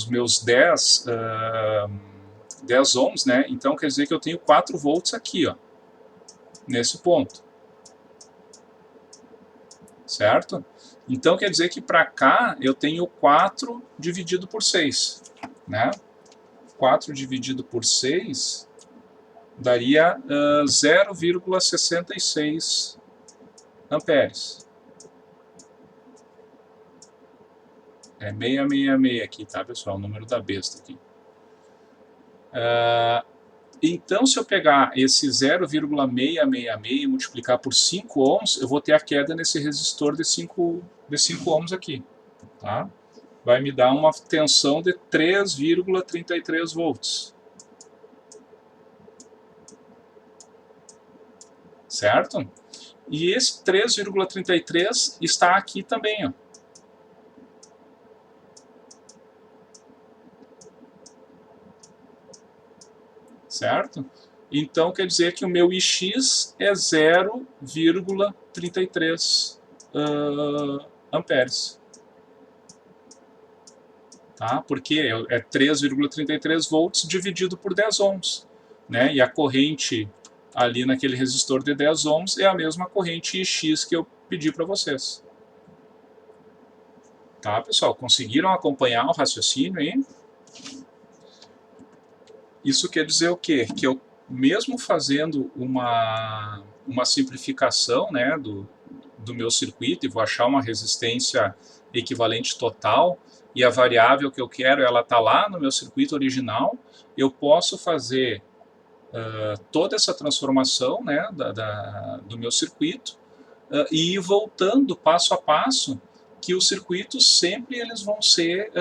meus 10 ohms, né? Então quer dizer que eu tenho 4 volts aqui, ó, nesse ponto, certo? Então quer dizer que para cá eu tenho 4 dividido por 6, né? 4 dividido por 6 daria 0,66 amperes. É 666 aqui, tá, pessoal? O número da besta aqui. Então, se eu pegar esse 0,666 e multiplicar por 5 ohms, eu vou ter a queda nesse resistor de 5 ohms aqui, tá? Vai me dar uma tensão de 3,33 volts. Certo? E esse 3,33 está aqui também, ó. Certo? Então quer dizer que o meu IX é 0,33 amperes. Tá? Porque é 3,33 volts dividido por 10 ohms. Né? E a corrente ali naquele resistor de 10 ohms é a mesma corrente IX que eu pedi para vocês. Tá, pessoal? Conseguiram acompanhar o raciocínio aí? Isso quer dizer o quê? Que eu, mesmo fazendo uma simplificação, né, do meu circuito e vou achar uma resistência equivalente total, e a variável que eu quero, ela está lá no meu circuito original, eu posso fazer toda essa transformação, né, do meu circuito e ir voltando passo a passo, que os circuitos sempre eles vão ser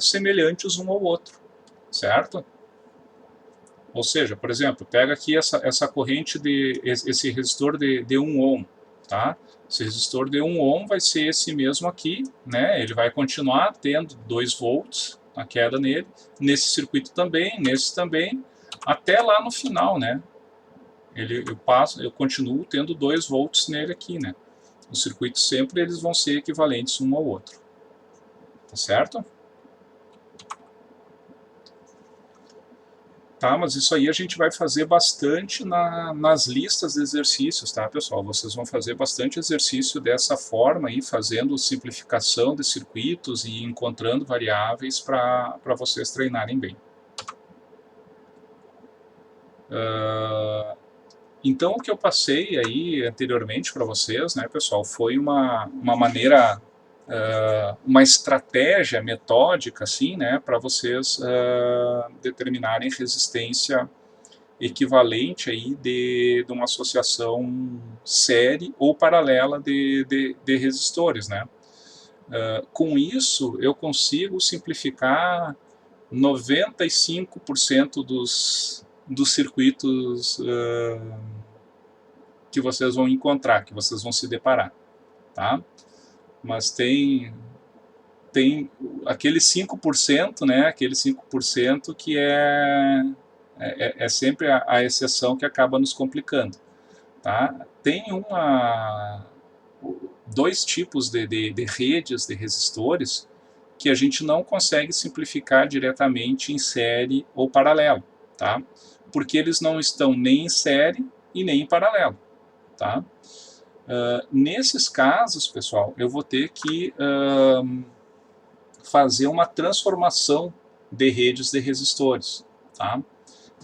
semelhantes um ao outro, certo? Ou seja, por exemplo, pega aqui essa corrente, esse resistor de 1 ohm, tá? Esse resistor de 1 ohm vai ser esse mesmo aqui, né? Ele vai continuar tendo 2 volts, a queda nele, nesse circuito também, nesse também, até lá no final, né? Eu continuo tendo 2 volts nele aqui, né? Os circuitos sempre eles vão ser equivalentes um ao outro, tá certo? Tá, mas isso aí a gente vai fazer bastante nas listas de exercícios, tá, pessoal? Vocês vão fazer bastante exercício dessa forma aí, fazendo simplificação de circuitos e encontrando variáveis para vocês treinarem bem. Então, o que eu passei aí anteriormente para vocês, né, pessoal, foi uma maneira, uma estratégia metódica, assim, né, para vocês determinarem resistência equivalente aí de uma associação série ou paralela de resistores, né. Com isso, eu consigo simplificar 95% dos circuitos que vocês vão encontrar, que vocês vão se deparar, tá? Mas tem aquele 5%, né? Aquele 5% que é sempre a exceção que acaba nos complicando, tá? Tem dois tipos de redes de resistores que a gente não consegue simplificar diretamente em série ou paralelo, tá? Porque eles não estão nem em série e nem em paralelo, tá? Nesses casos, pessoal, eu vou ter que fazer uma transformação de redes de resistores, tá?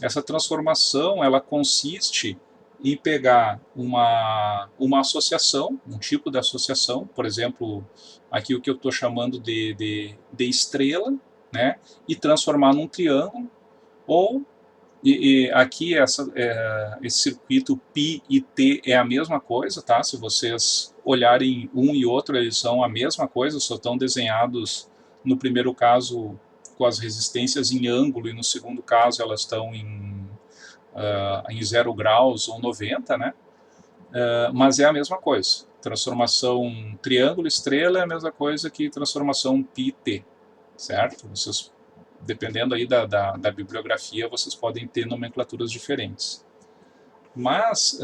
Essa transformação, ela consiste em pegar uma associação, um tipo de associação, por exemplo, aqui o que eu estou chamando de estrela, né, e transformar num triângulo, ou aqui esse circuito π e t é a mesma coisa, tá? Se vocês olharem um e outro, eles são a mesma coisa, só estão desenhados, no primeiro caso, com as resistências em ângulo, e no segundo caso elas estão em 0 graus ou 90, né? Mas é a mesma coisa. Transformação triângulo-estrela é a mesma coisa que transformação π-t, certo? Vocês, dependendo aí da bibliografia, vocês podem ter nomenclaturas diferentes. Mas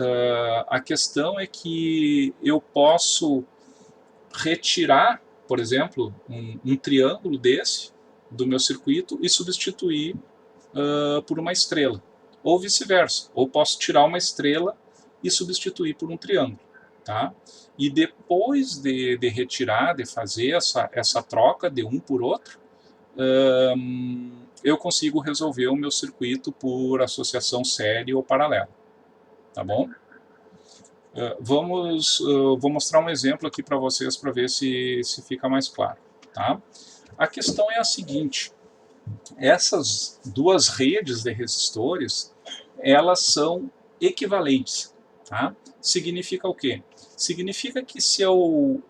a questão é que eu posso retirar, por exemplo, um triângulo desse do meu circuito e substituir por uma estrela, ou vice-versa, ou posso tirar uma estrela e substituir por um triângulo, tá? E depois de retirar, de fazer essa troca de um por outro, eu consigo resolver o meu circuito por associação série ou paralela, tá bom? Vou mostrar um exemplo aqui para vocês para ver se fica mais claro, tá? A questão é a seguinte: essas duas redes de resistores, elas são equivalentes, tá? Significa o quê? Significa que se eu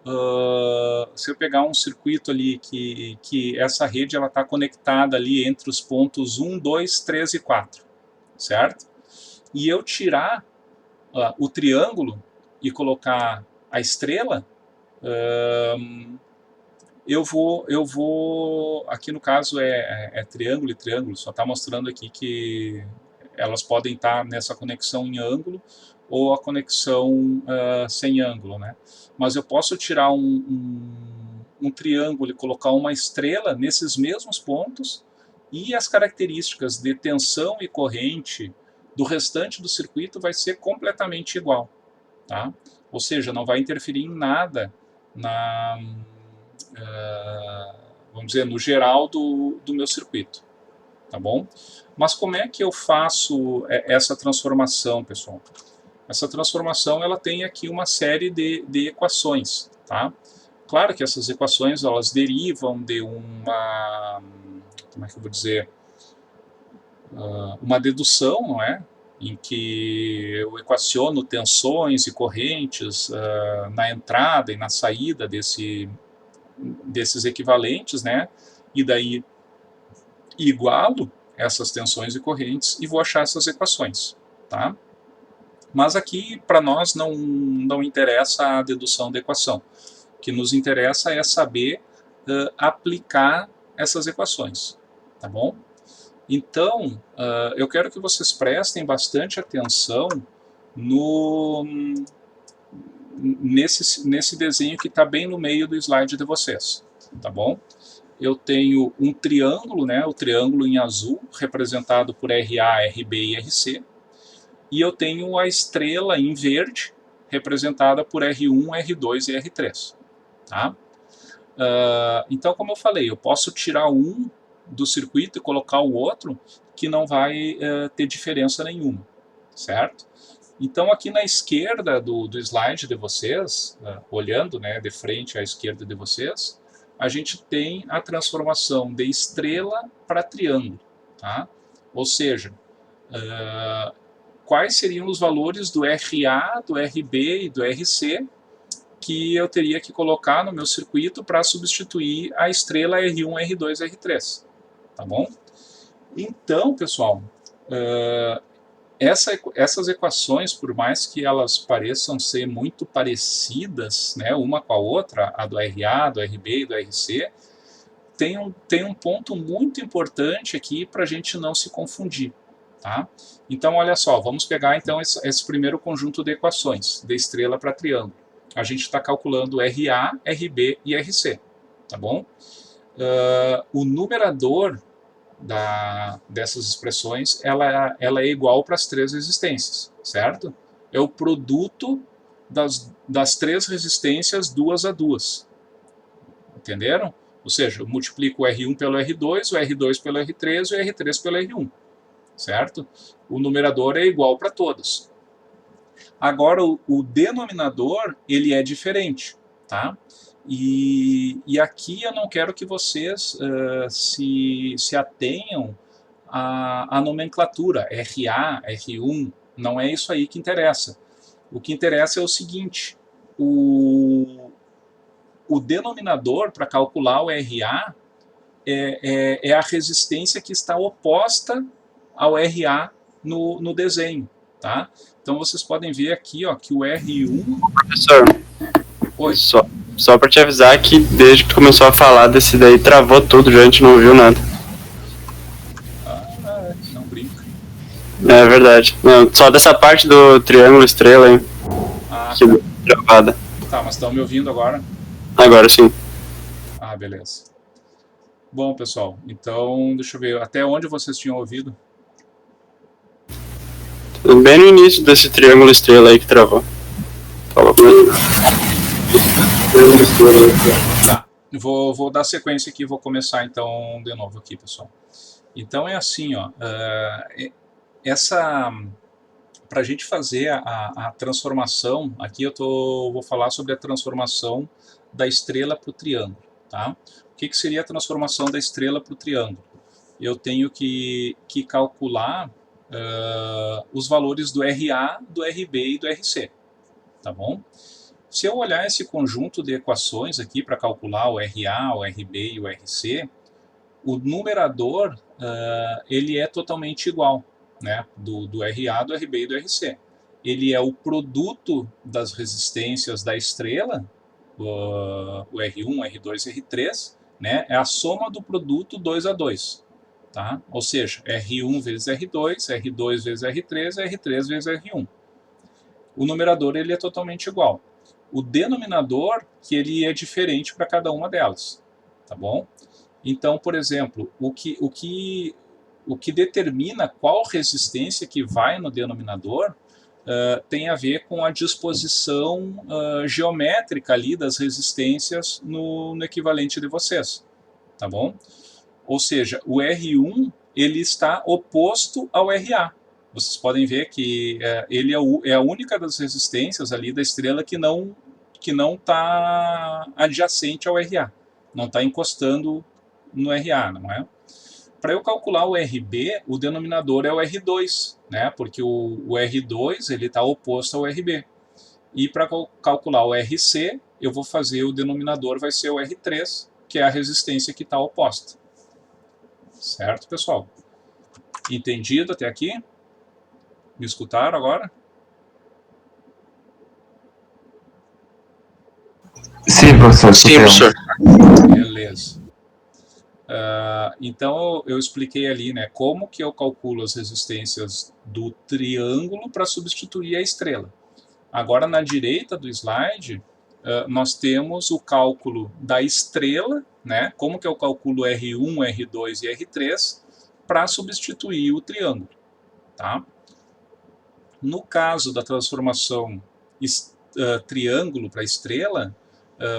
pegar um circuito ali que essa rede está conectada ali entre os pontos 1, 2, 3 e 4, certo? E eu tirar o triângulo e colocar a estrela, eu vou aqui no caso é triângulo e triângulo, só está mostrando aqui que elas podem estar nessa conexão em ângulo ou a conexão sem ângulo, né? Mas eu posso tirar um triângulo e colocar uma estrela nesses mesmos pontos, e as características de tensão e corrente do restante do circuito vai ser completamente igual, tá? Ou seja, não vai interferir em nada vamos dizer, no geral do meu circuito, tá bom? Mas como é que eu faço essa transformação, pessoal? essa transformação ela tem aqui uma série de equações, tá? Claro que essas equações elas derivam de uma, como é que eu vou dizer, uma dedução, não é? Em que eu equaciono tensões e correntes na entrada e na saída desses equivalentes, né? E daí igualo essas tensões e correntes e vou achar essas equações, tá? Mas aqui, para nós, não interessa a dedução da equação. O que nos interessa é saber aplicar essas equações, tá bom? Então, eu quero que vocês prestem bastante atenção nesse desenho que está bem no meio do slide de vocês, tá bom? Eu tenho um triângulo, né, o triângulo em azul, representado por RA, RB e RC, e eu tenho a estrela em verde, representada por R1, R2 e R3, tá? Então, como eu falei, eu posso tirar um do circuito e colocar o outro, que não vai ter diferença nenhuma, certo? Então, aqui na esquerda do slide de vocês, olhando, né, de frente à esquerda de vocês, a gente tem a transformação de estrela para triângulo, tá? Ou seja, quais seriam os valores do RA, do RB e do RC que eu teria que colocar no meu circuito para substituir a estrela R1, R2 e R3, tá bom? Então, pessoal, essas equações, por mais que elas pareçam ser muito parecidas, né, uma com a outra, a do RA, do RB e do RC, tem um ponto muito importante aqui para a gente não se confundir, tá? Então, olha só, vamos pegar então esse primeiro conjunto de equações, de estrela para triângulo. A gente está calculando RA, RB e RC, tá bom? O numerador dessas expressões, ela é igual para as três resistências, certo? É o produto das três resistências duas a duas. Entenderam? Ou seja, eu multiplico o R1 pelo R2, o R2 pelo R3 e o R3 pelo R1, certo? O numerador é igual para todas. Agora, o denominador, ele é diferente, tá? E aqui eu não quero que vocês se atenham à nomenclatura, RA, R1, não é isso aí que interessa. O que interessa é o seguinte, o denominador para calcular o RA é a resistência que está oposta ao RA no desenho, tá? Então vocês podem ver aqui, ó, que o R1... Professor, Oi. Só para te avisar que desde que tu começou a falar desse daí, travou tudo, já a gente não ouviu nada. Não brinca. É verdade. Não, só dessa parte do triângulo estrela, hein? Que Tá. travada. Tá, mas estão me ouvindo agora? Agora sim. Ah, beleza. Bom, pessoal, então, deixa eu ver, até onde vocês tinham ouvido? Bem no início desse triângulo estrela aí que travou. Falou com ele. Tá, vou dar sequência aqui, vou começar então de novo aqui, pessoal. Então é assim, ó, para a gente fazer a transformação, aqui vou falar sobre a transformação da estrela para o triângulo, tá? O que seria a transformação da estrela para o triângulo? Eu tenho que calcular os valores do RA, do RB e do RC, tá bom? Se eu olhar esse conjunto de equações aqui para calcular o RA, o RB e o RC, o numerador ele é totalmente igual, né, do RA, do RB e do RC. Ele é o produto das resistências da estrela, o R1, R2 e R3, né, é a soma do produto 2 a 2. Tá? Ou seja, R1 vezes R2, R2 vezes R3, R3 vezes R1. O numerador ele é totalmente igual. O denominador que ele é diferente para cada uma delas, tá bom? Então, por exemplo, o que determina qual resistência que vai no denominador tem a ver com a disposição geométrica ali das resistências no equivalente de vocês, tá bom? Ou seja, o R1 ele está oposto ao RA, vocês podem ver que ele é a única das resistências ali da estrela que não está adjacente ao RA, não está encostando no RA, não é? Para eu calcular o RB, o denominador é o R2, né? Porque o R2 ele está oposto ao RB. E para calcular o RC, eu vou fazer o denominador vai ser o R3, que é a resistência que está oposta. Certo, pessoal? Entendido até aqui? Me escutaram agora? Sim, professor. Sim, professor. Beleza. Então eu expliquei ali, né, como que eu calculo as resistências do triângulo para substituir a estrela. Agora na direita do slide nós temos o cálculo da estrela, né, como que eu calculo R1, R2 e R3 para substituir o triângulo. Tá? No caso da transformação triângulo para estrela,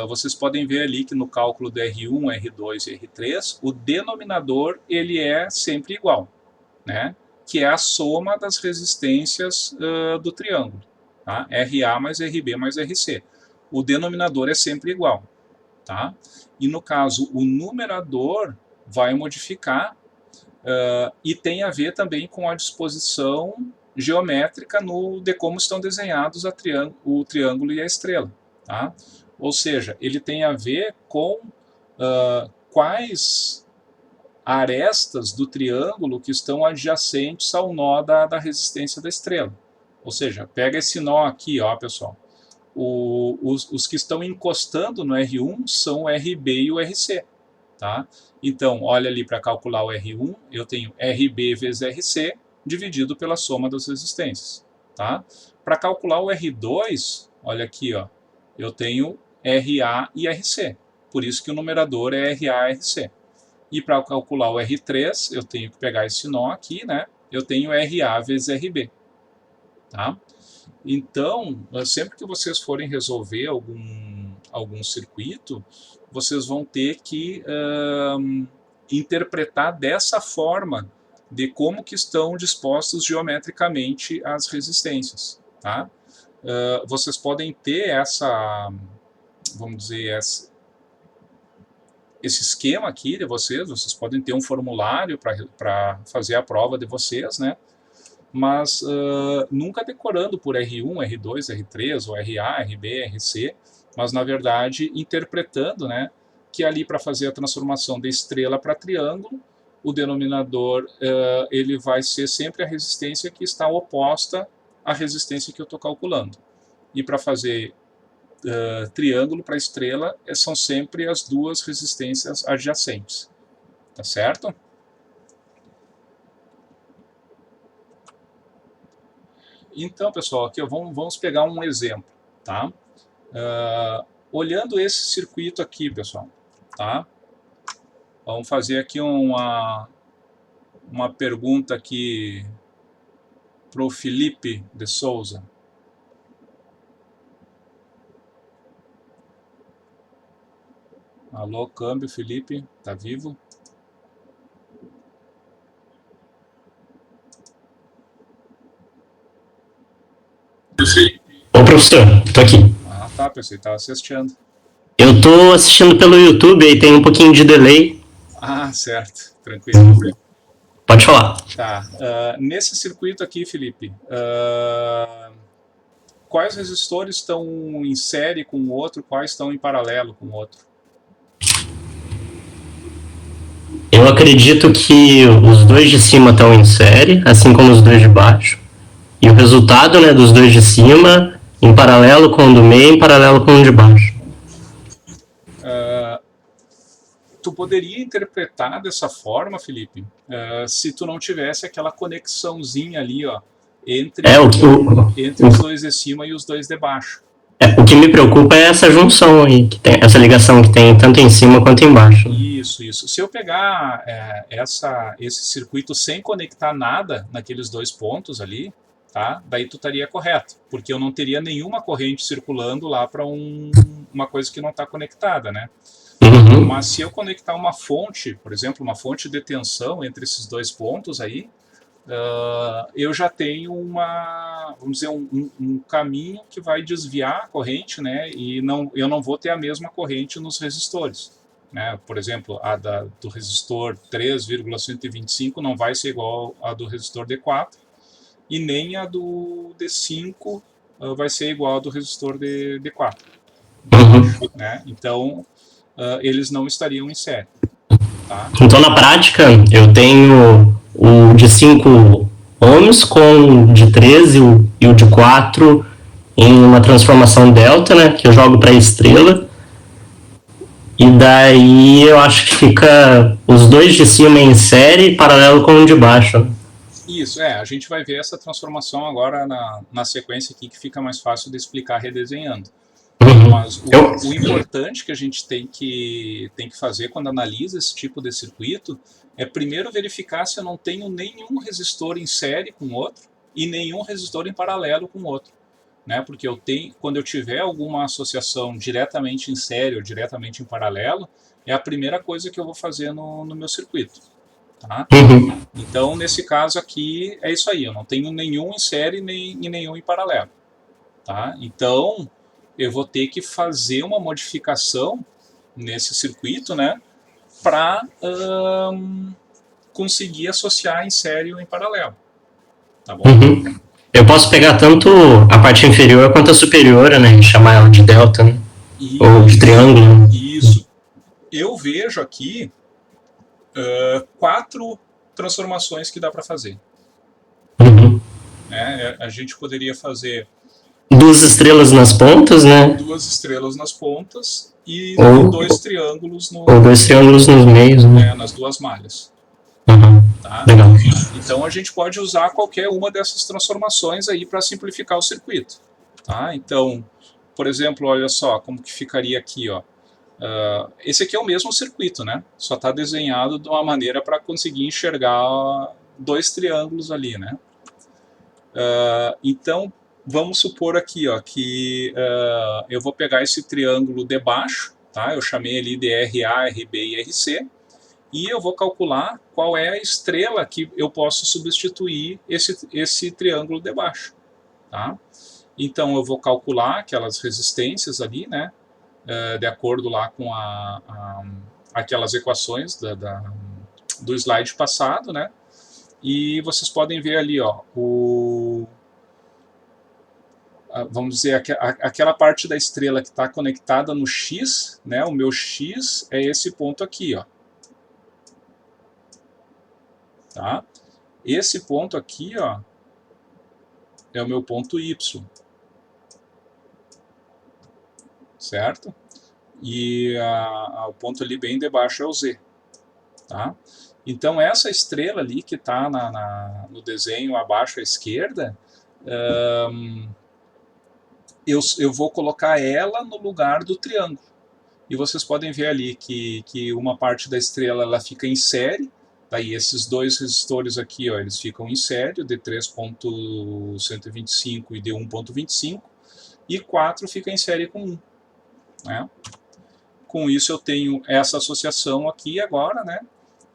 vocês podem ver ali que no cálculo do R1, R2 e R3, o denominador ele é sempre igual, né? Que é a soma das resistências do triângulo. Tá? RA mais RB mais RC. O denominador é sempre igual. Tá? E no caso, o numerador vai modificar e tem a ver também com a disposição geométrica de como estão desenhados o triângulo e a estrela. Tá? Ou seja, ele tem a ver com quais arestas do triângulo que estão adjacentes ao nó da resistência da estrela. Ou seja, pega esse nó aqui, ó, pessoal. Os que estão encostando no R1 são o RB e o RC. Tá? Então, olha ali para calcular o R1, eu tenho RB vezes RC dividido pela soma das resistências. Tá? Para calcular o R2, olha aqui, ó, eu tenho RA e RC. Por isso que o numerador é RA e RC. E para calcular o R3, eu tenho que pegar esse nó aqui, né? Eu tenho RA vezes RB. Tá? Então, sempre que vocês forem resolver algum circuito, vocês vão ter que interpretar dessa forma de como que estão dispostos geometricamente as resistências. Tá? Vocês podem ter vamos dizer, esse esquema aqui de vocês podem ter um formulário para fazer a prova de vocês, né? Mas nunca decorando por R1, R2, R3, ou RA, RB, RC, mas na verdade interpretando, né, que ali para fazer a transformação de estrela para triângulo, o denominador ele vai ser sempre a resistência que está oposta à resistência que eu estou calculando. E para fazer triângulo para estrela, são sempre as duas resistências adjacentes. Tá certo? Então, pessoal, aqui vamos pegar um exemplo. Tá? Olhando esse circuito aqui, pessoal, tá? Vamos fazer aqui uma pergunta aqui para o Felipe de Souza. Alô, câmbio, Felipe, tá vivo? Ô, professor, tô aqui. Ah, tá, pensei que tava assistindo. Eu tô assistindo pelo YouTube, aí tem um pouquinho de delay. Ah, certo, tranquilo. Pode falar. Tá, nesse circuito aqui, Felipe, quais resistores estão em série com o outro, quais estão em paralelo com o outro? Eu acredito que os dois de cima estão em série, assim como os dois de baixo. E o resultado, né, dos dois de cima, em paralelo com o do meio, em paralelo com o de baixo. Tu poderia interpretar dessa forma, Felipe, se tu não tivesse aquela conexãozinha ali, ó, entre os dois de cima e os dois de baixo. O que me preocupa é essa junção aí, que tem, essa ligação que tem tanto em cima quanto embaixo. Isso. Se eu pegar esse circuito sem conectar nada naqueles dois pontos ali, tá? Daí tu estaria correto, porque eu não teria nenhuma corrente circulando lá para uma coisa que não está conectada, né? Uhum. Mas se eu conectar uma fonte, por exemplo, uma fonte de tensão entre esses dois pontos aí, eu já tenho vamos dizer, um caminho que vai desviar a corrente, né? E eu não vou ter a mesma corrente nos resistores. Né? Por exemplo, do resistor 3,125 não vai ser igual a do resistor D4, e nem a do D5 vai ser igual a do resistor D4. Né? Então, eles não estariam em série. Tá? Então, na prática, eu tenho o de 5 ohms com o de 13 e o de 4 em uma transformação delta, né, que eu jogo para estrela. E daí eu acho que fica os dois de cima em série, paralelo com o de baixo. Isso, a gente vai ver essa transformação agora na sequência aqui, que fica mais fácil de explicar redesenhando. Mas o importante que a gente tem que fazer quando analisa esse tipo de circuito é primeiro verificar se eu não tenho nenhum resistor em série com outro e nenhum resistor em paralelo com outro. Né? Porque quando eu tiver alguma associação diretamente em série ou diretamente em paralelo, é a primeira coisa que eu vou fazer no meu circuito. Tá? Então, nesse caso aqui, é isso aí. Eu não tenho nenhum em série e nenhum em paralelo. Tá? Então, eu vou ter que fazer uma modificação nesse circuito, né, para conseguir associar em série ou em paralelo. Tá bom? Eu posso pegar tanto a parte inferior quanto a superior, né, e chamar ela de delta, né? Ou de triângulo. Isso. Eu vejo aqui 4 transformações que dá para fazer. A gente poderia fazer 2 estrelas nas pontas, né? 2 estrelas nas pontas e 2 triângulos ou 2 triângulos nos meios, né? Nas 2 malhas. Tá? Legal. Então a gente pode usar qualquer uma dessas transformações aí para simplificar o circuito. Tá? Então, por exemplo, olha só como que ficaria aqui, ó. Esse aqui é o mesmo circuito, né? Só está desenhado de uma maneira para conseguir enxergar 2 triângulos ali, né? Então, vamos supor aqui, ó, que eu vou pegar esse triângulo de baixo, tá? Eu chamei ali de RA, RB e RC, e eu vou calcular qual é a estrela que eu posso substituir esse triângulo de baixo. Tá? Então eu vou calcular aquelas resistências ali, né, de acordo lá com aquelas equações do slide passado, né, e vocês podem ver ali, ó, vamos dizer, aquela parte da estrela que está conectada no X, né, o meu X é esse ponto aqui, ó. Tá? Esse ponto aqui, ó, é o meu ponto Y. Certo? E o ponto ali bem debaixo é o Z. Tá? Então essa estrela ali que está no desenho abaixo à esquerda, eu vou colocar ela no lugar do triângulo. E vocês podem ver ali que uma parte da estrela ela fica em série. Daí esses 2 resistores aqui, ó, eles ficam em série, o de 3.125 e de 1.25, e 4 fica em série com 1. Né? Com isso eu tenho essa associação aqui agora, né?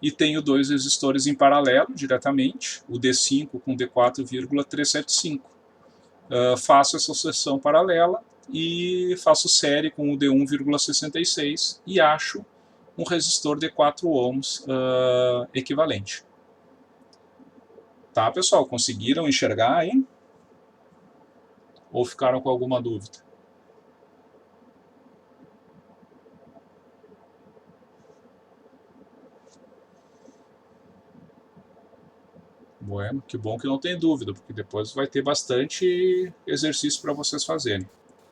E tenho 2 resistores em paralelo diretamente, o D5 com o D4,375. Faço essa associação paralela e faço série com o D1,66 e acho um resistor de 4 ohms equivalente. Tá, pessoal? Conseguiram enxergar aí? Ou ficaram com alguma dúvida? Bueno, que bom que não tem dúvida, porque depois vai ter bastante exercício para vocês fazerem.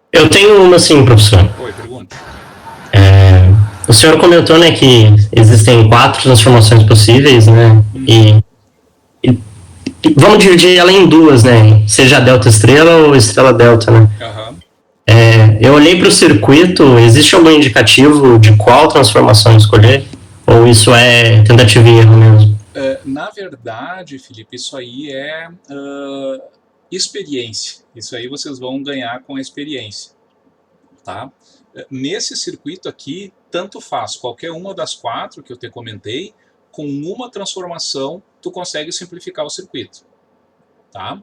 Eu tenho uma sim, professor. Oi, pergunta. O senhor comentou, né, que existem 4 transformações possíveis, né, e vamos dividir ela em 2, né, seja delta estrela ou estrela delta, né. Eu olhei para o circuito, existe algum indicativo de qual transformação escolher? Ou isso é tentativa e erro mesmo? Na verdade, Felipe, isso aí é experiência. Isso aí vocês vão ganhar com a experiência. Tá? Nesse circuito aqui, tanto faz qualquer uma das 4 que eu te comentei, com uma transformação, tu consegue simplificar o circuito. Tá?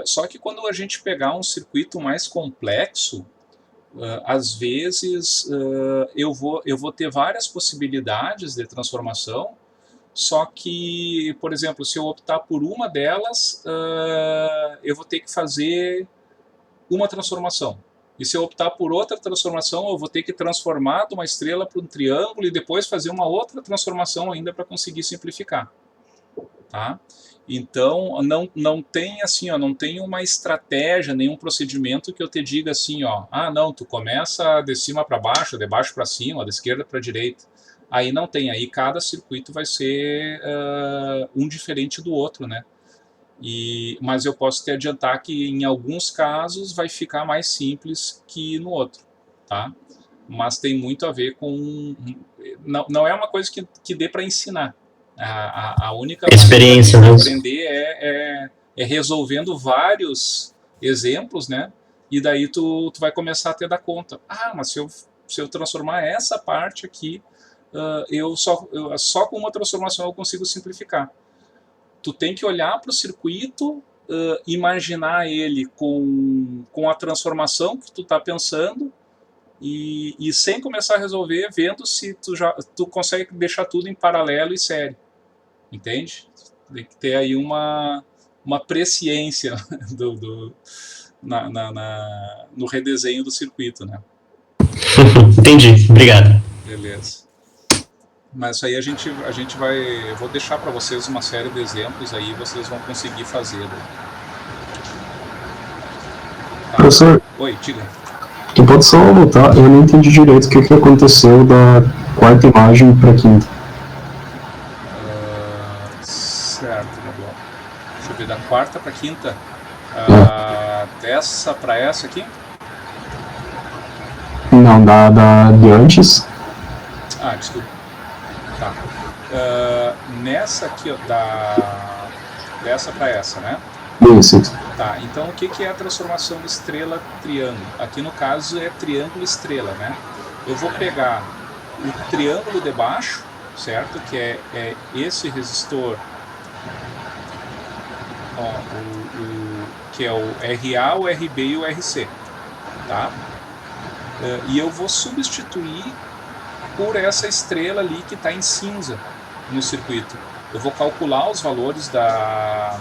Só que quando a gente pegar um circuito mais complexo, às vezes eu vou ter várias possibilidades de transformação, só que, por exemplo, se eu optar por uma delas, eu vou ter que fazer uma transformação. E se eu optar por outra transformação, eu vou ter que transformar de uma estrela para um triângulo e depois fazer uma outra transformação ainda para conseguir simplificar. Tá? Então, não tem assim, ó, não tem uma estratégia, nenhum procedimento que eu te diga assim, ó, não, tu começa de cima para baixo, de baixo para cima, da esquerda para a direita. Aí não tem, aí cada circuito vai ser um diferente do outro, né? Mas eu posso te adiantar que em alguns casos vai ficar mais simples que no outro, tá? Mas tem muito a ver com... Não é uma coisa que dê para ensinar. A única experiência maneira de mesmo. aprender é resolvendo vários exemplos, né? E daí tu vai começar a te dar conta. Mas se eu transformar essa parte aqui, só com uma transformação eu consigo simplificar. Tu tem que olhar para o circuito, imaginar ele com a transformação que tu está pensando e sem começar a resolver, vendo se tu consegue deixar tudo em paralelo e série. Entende? Tem que ter aí uma presciência no redesenho do circuito, né? Entendi, obrigado. Beleza. Mas isso aí a gente vai... Eu vou deixar para vocês uma série de exemplos aí, vocês vão conseguir fazer. Né? Tá. Professor, Oi, diga. tu pode só anotar, eu não entendi direito o que aconteceu da quarta imagem para a quinta. Certo, Gabriel. Deixa eu ver, da quarta para quinta. Dessa para essa aqui? Não, da de antes. Desculpa. Tá. Nessa aqui, ó, dessa para essa, né? Isso. Tá, então o que é a transformação estrela-triângulo? Aqui no caso é triângulo-estrela, né? Eu vou pegar o triângulo de baixo, certo? Que é esse resistor, ó, que é o RA, o RB e o RC, tá? E eu vou substituir por essa estrela ali que está em cinza no circuito. Eu vou calcular os valores da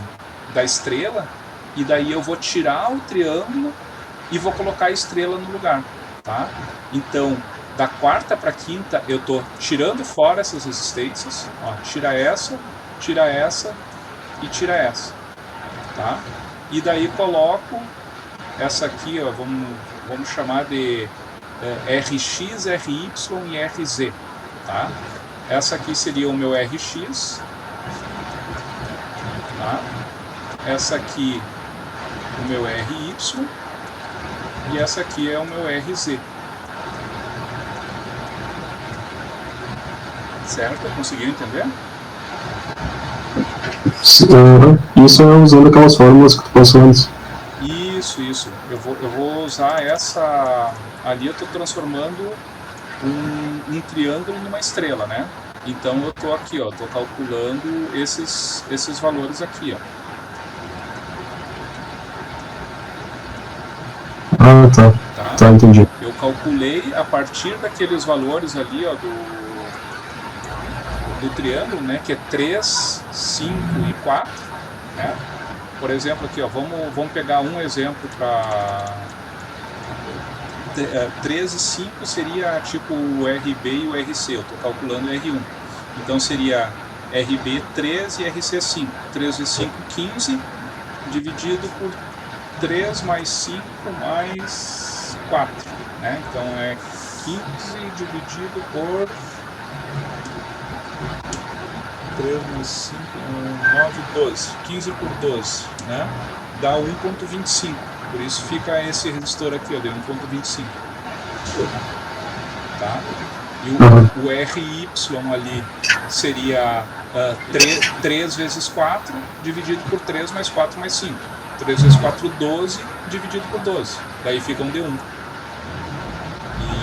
estrela e daí eu vou tirar o triângulo e vou colocar a estrela no lugar, tá? Então, da quarta para a quinta eu estou tirando fora essas resistências, ó, tira essa e tira essa, tá? E daí coloco essa aqui, ó, vamos chamar de RX, RY e RZ, tá? Essa aqui seria o meu RX, tá? Essa aqui o meu RY e essa aqui é o meu RZ. Certo? Conseguiu entender? Isso é usando aquelas fórmulas que tu passou antes. Isso. Eu vou usar essa... Ali eu estou transformando um triângulo numa estrela, né? Então eu estou aqui, ó, estou calculando esses valores aqui, ó. Tá, entendi. Eu calculei a partir daqueles valores ali, ó, do triângulo, né? Que é 3, 5 e 4, né? Por exemplo, aqui, ó, vamos pegar um exemplo para 3 e 5 seria tipo o RB e o RC, eu estou calculando R1. Então seria RB 3 e RC 5. 3 e 5, 15, dividido por 3 mais 5 mais 4. Né? Então é 15 dividido por 3 mais 5, 9, 12. 15 por 12, né? Dá 1,25. Por isso fica esse resistor aqui, ó, de 1,25. Tá? E o RY ali seria 3 vezes 4 dividido por 3 mais 4 mais 5. 3 vezes 4, 12 dividido por 12. Daí fica um D1.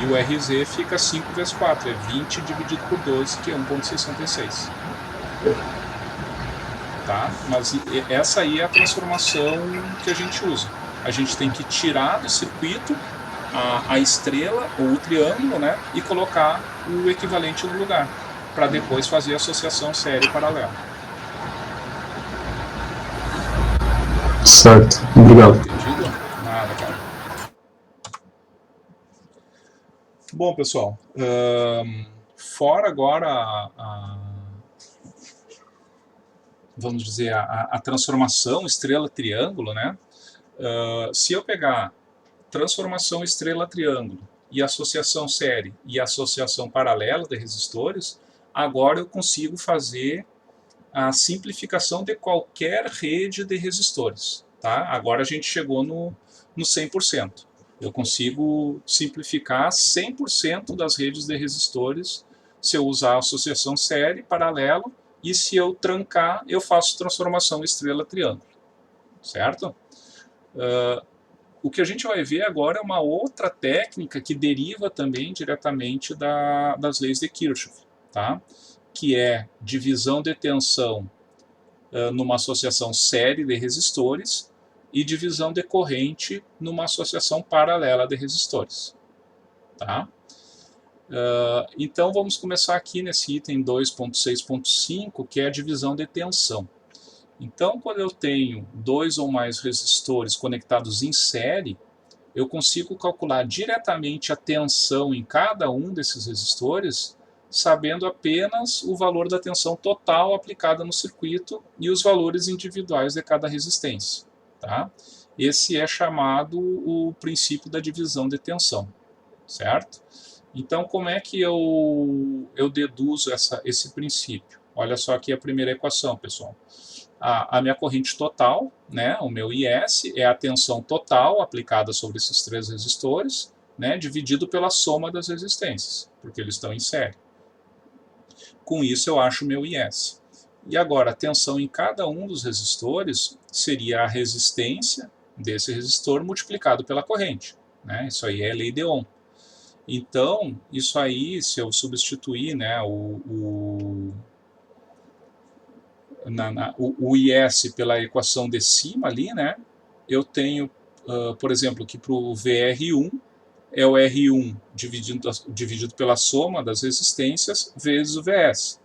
E o RZ fica 5 vezes 4, é 20 dividido por 12, que é 1,66. Tá? Mas essa aí é a transformação que a gente usa. A gente tem que tirar do circuito a estrela ou o triângulo, né, e colocar o equivalente no lugar, para depois fazer a associação série paralela. Certo, obrigado. Entendido? Nada, cara. Bom, pessoal, fora agora vamos dizer, a transformação estrela-triângulo, né? Se eu pegar transformação estrela-triângulo e associação série e associação paralela de resistores, agora eu consigo fazer a simplificação de qualquer rede de resistores. Tá? Agora a gente chegou no 100%. Eu consigo simplificar 100% das redes de resistores se eu usar a associação série, paralelo, e se eu trancar, eu faço transformação estrela-triângulo. Certo? O que a gente vai ver agora é uma outra técnica que deriva também diretamente das leis de Kirchhoff, tá? Que é divisão de tensão numa associação série de resistores e divisão de corrente numa associação paralela de resistores. Tá? Então vamos começar aqui nesse item 2.6.5, que é a divisão de tensão. Então, quando eu tenho 2 ou mais resistores conectados em série, eu consigo calcular diretamente a tensão em cada um desses resistores, sabendo apenas o valor da tensão total aplicada no circuito e os valores individuais de cada resistência. Tá? Esse é chamado o princípio da divisão de tensão. Certo? Então, como é que eu deduzo esse princípio? Olha só aqui a primeira equação, pessoal. A minha corrente total, né, o meu IS, é a tensão total aplicada sobre esses 3 resistores, né, dividido pela soma das resistências, porque eles estão em série. Com isso eu acho o meu IS. E agora, a tensão em cada um dos resistores seria a resistência desse resistor multiplicado pela corrente. Né? Isso aí é a lei de Ohm. Então, isso aí, se eu substituir, né, o IS pela equação de cima ali, né, eu tenho, por exemplo, que para o VR1 é o R1 dividido pela soma das resistências vezes o VS.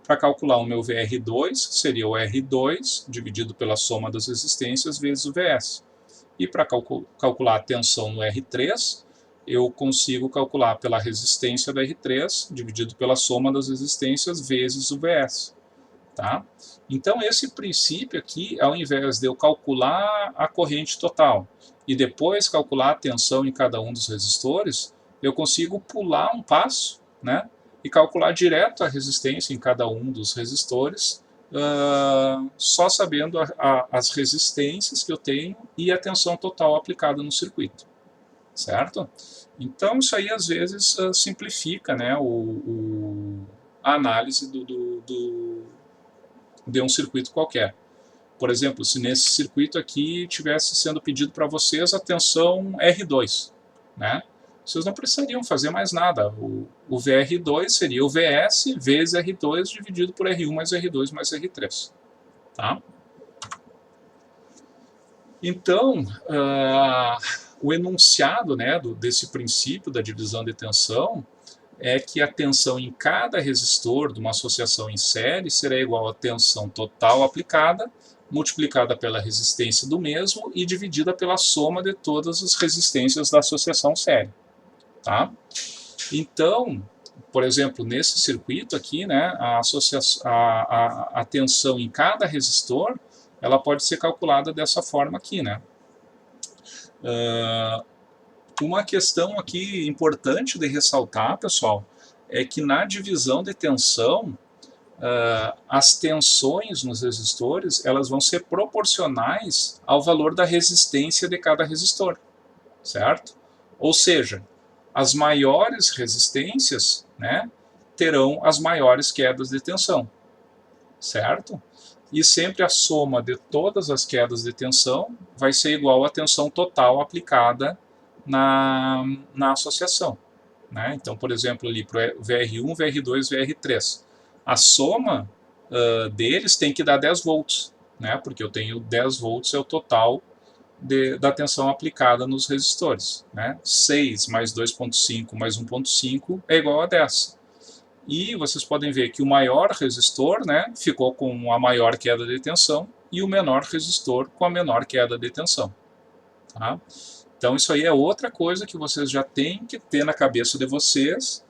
Para calcular o meu VR2, seria o R2 dividido pela soma das resistências vezes o VS. E para calcular a tensão no R3, eu consigo calcular pela resistência do R3 dividido pela soma das resistências vezes o VS. Tá? Então, esse princípio aqui, ao invés de eu calcular a corrente total e depois calcular a tensão em cada um dos resistores, eu consigo pular um passo, né, e calcular direto a resistência em cada um dos resistores, só sabendo as resistências que eu tenho e a tensão total aplicada no circuito. Certo? Então, isso aí às vezes simplifica, né, a análise de um circuito qualquer. Por exemplo, se nesse circuito aqui tivesse sendo pedido para vocês a tensão R2, né? Vocês não precisariam fazer mais nada. O VR2 seria o VS vezes R2 dividido por R1 mais R2 mais R3. Tá? Então, o enunciado, né, desse princípio da divisão de tensão é que a tensão em cada resistor de uma associação em série será igual à tensão total aplicada, multiplicada pela resistência do mesmo e dividida pela soma de todas as resistências da associação série. Tá? Então, por exemplo, nesse circuito aqui, né, a tensão em cada resistor ela pode ser calculada dessa forma aqui. Né? Uma questão aqui importante de ressaltar, pessoal, é que na divisão de tensão, as tensões nos resistores elas vão ser proporcionais ao valor da resistência de cada resistor, certo? Ou seja, as maiores resistências, né, terão as maiores quedas de tensão, certo? E sempre a soma de todas as quedas de tensão vai ser igual à tensão total aplicada na associação. né? Então, por exemplo, ali para o VR1, VR2, VR3. A soma deles tem que dar 10 volts, né? Porque eu tenho 10 volts é o total da tensão aplicada nos resistores, né? 6 mais 2.5 mais 1.5 é igual a 10. E vocês podem ver que o maior resistor, né, ficou com a maior queda de tensão e o menor resistor com a menor queda de tensão. Tá? Então isso aí é outra coisa que vocês já têm que ter na cabeça de vocês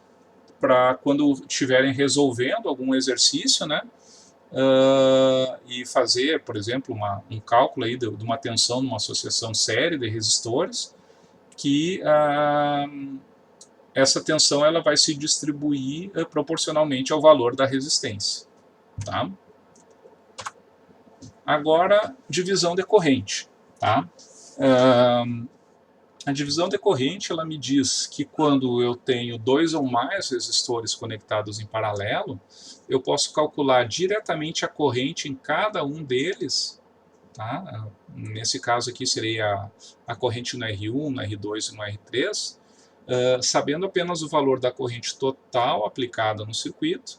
para quando estiverem resolvendo algum exercício, né, e fazer, por exemplo, um cálculo aí de uma tensão numa associação série de resistores, que essa tensão ela vai se distribuir proporcionalmente ao valor da resistência. Tá? Agora, divisão de corrente. Tá? A divisão de corrente ela me diz que quando eu tenho 2 ou mais resistores conectados em paralelo, eu posso calcular diretamente a corrente em cada um deles. Tá? Nesse caso aqui seria a corrente no R1, no R2 e no R3, sabendo apenas o valor da corrente total aplicada no circuito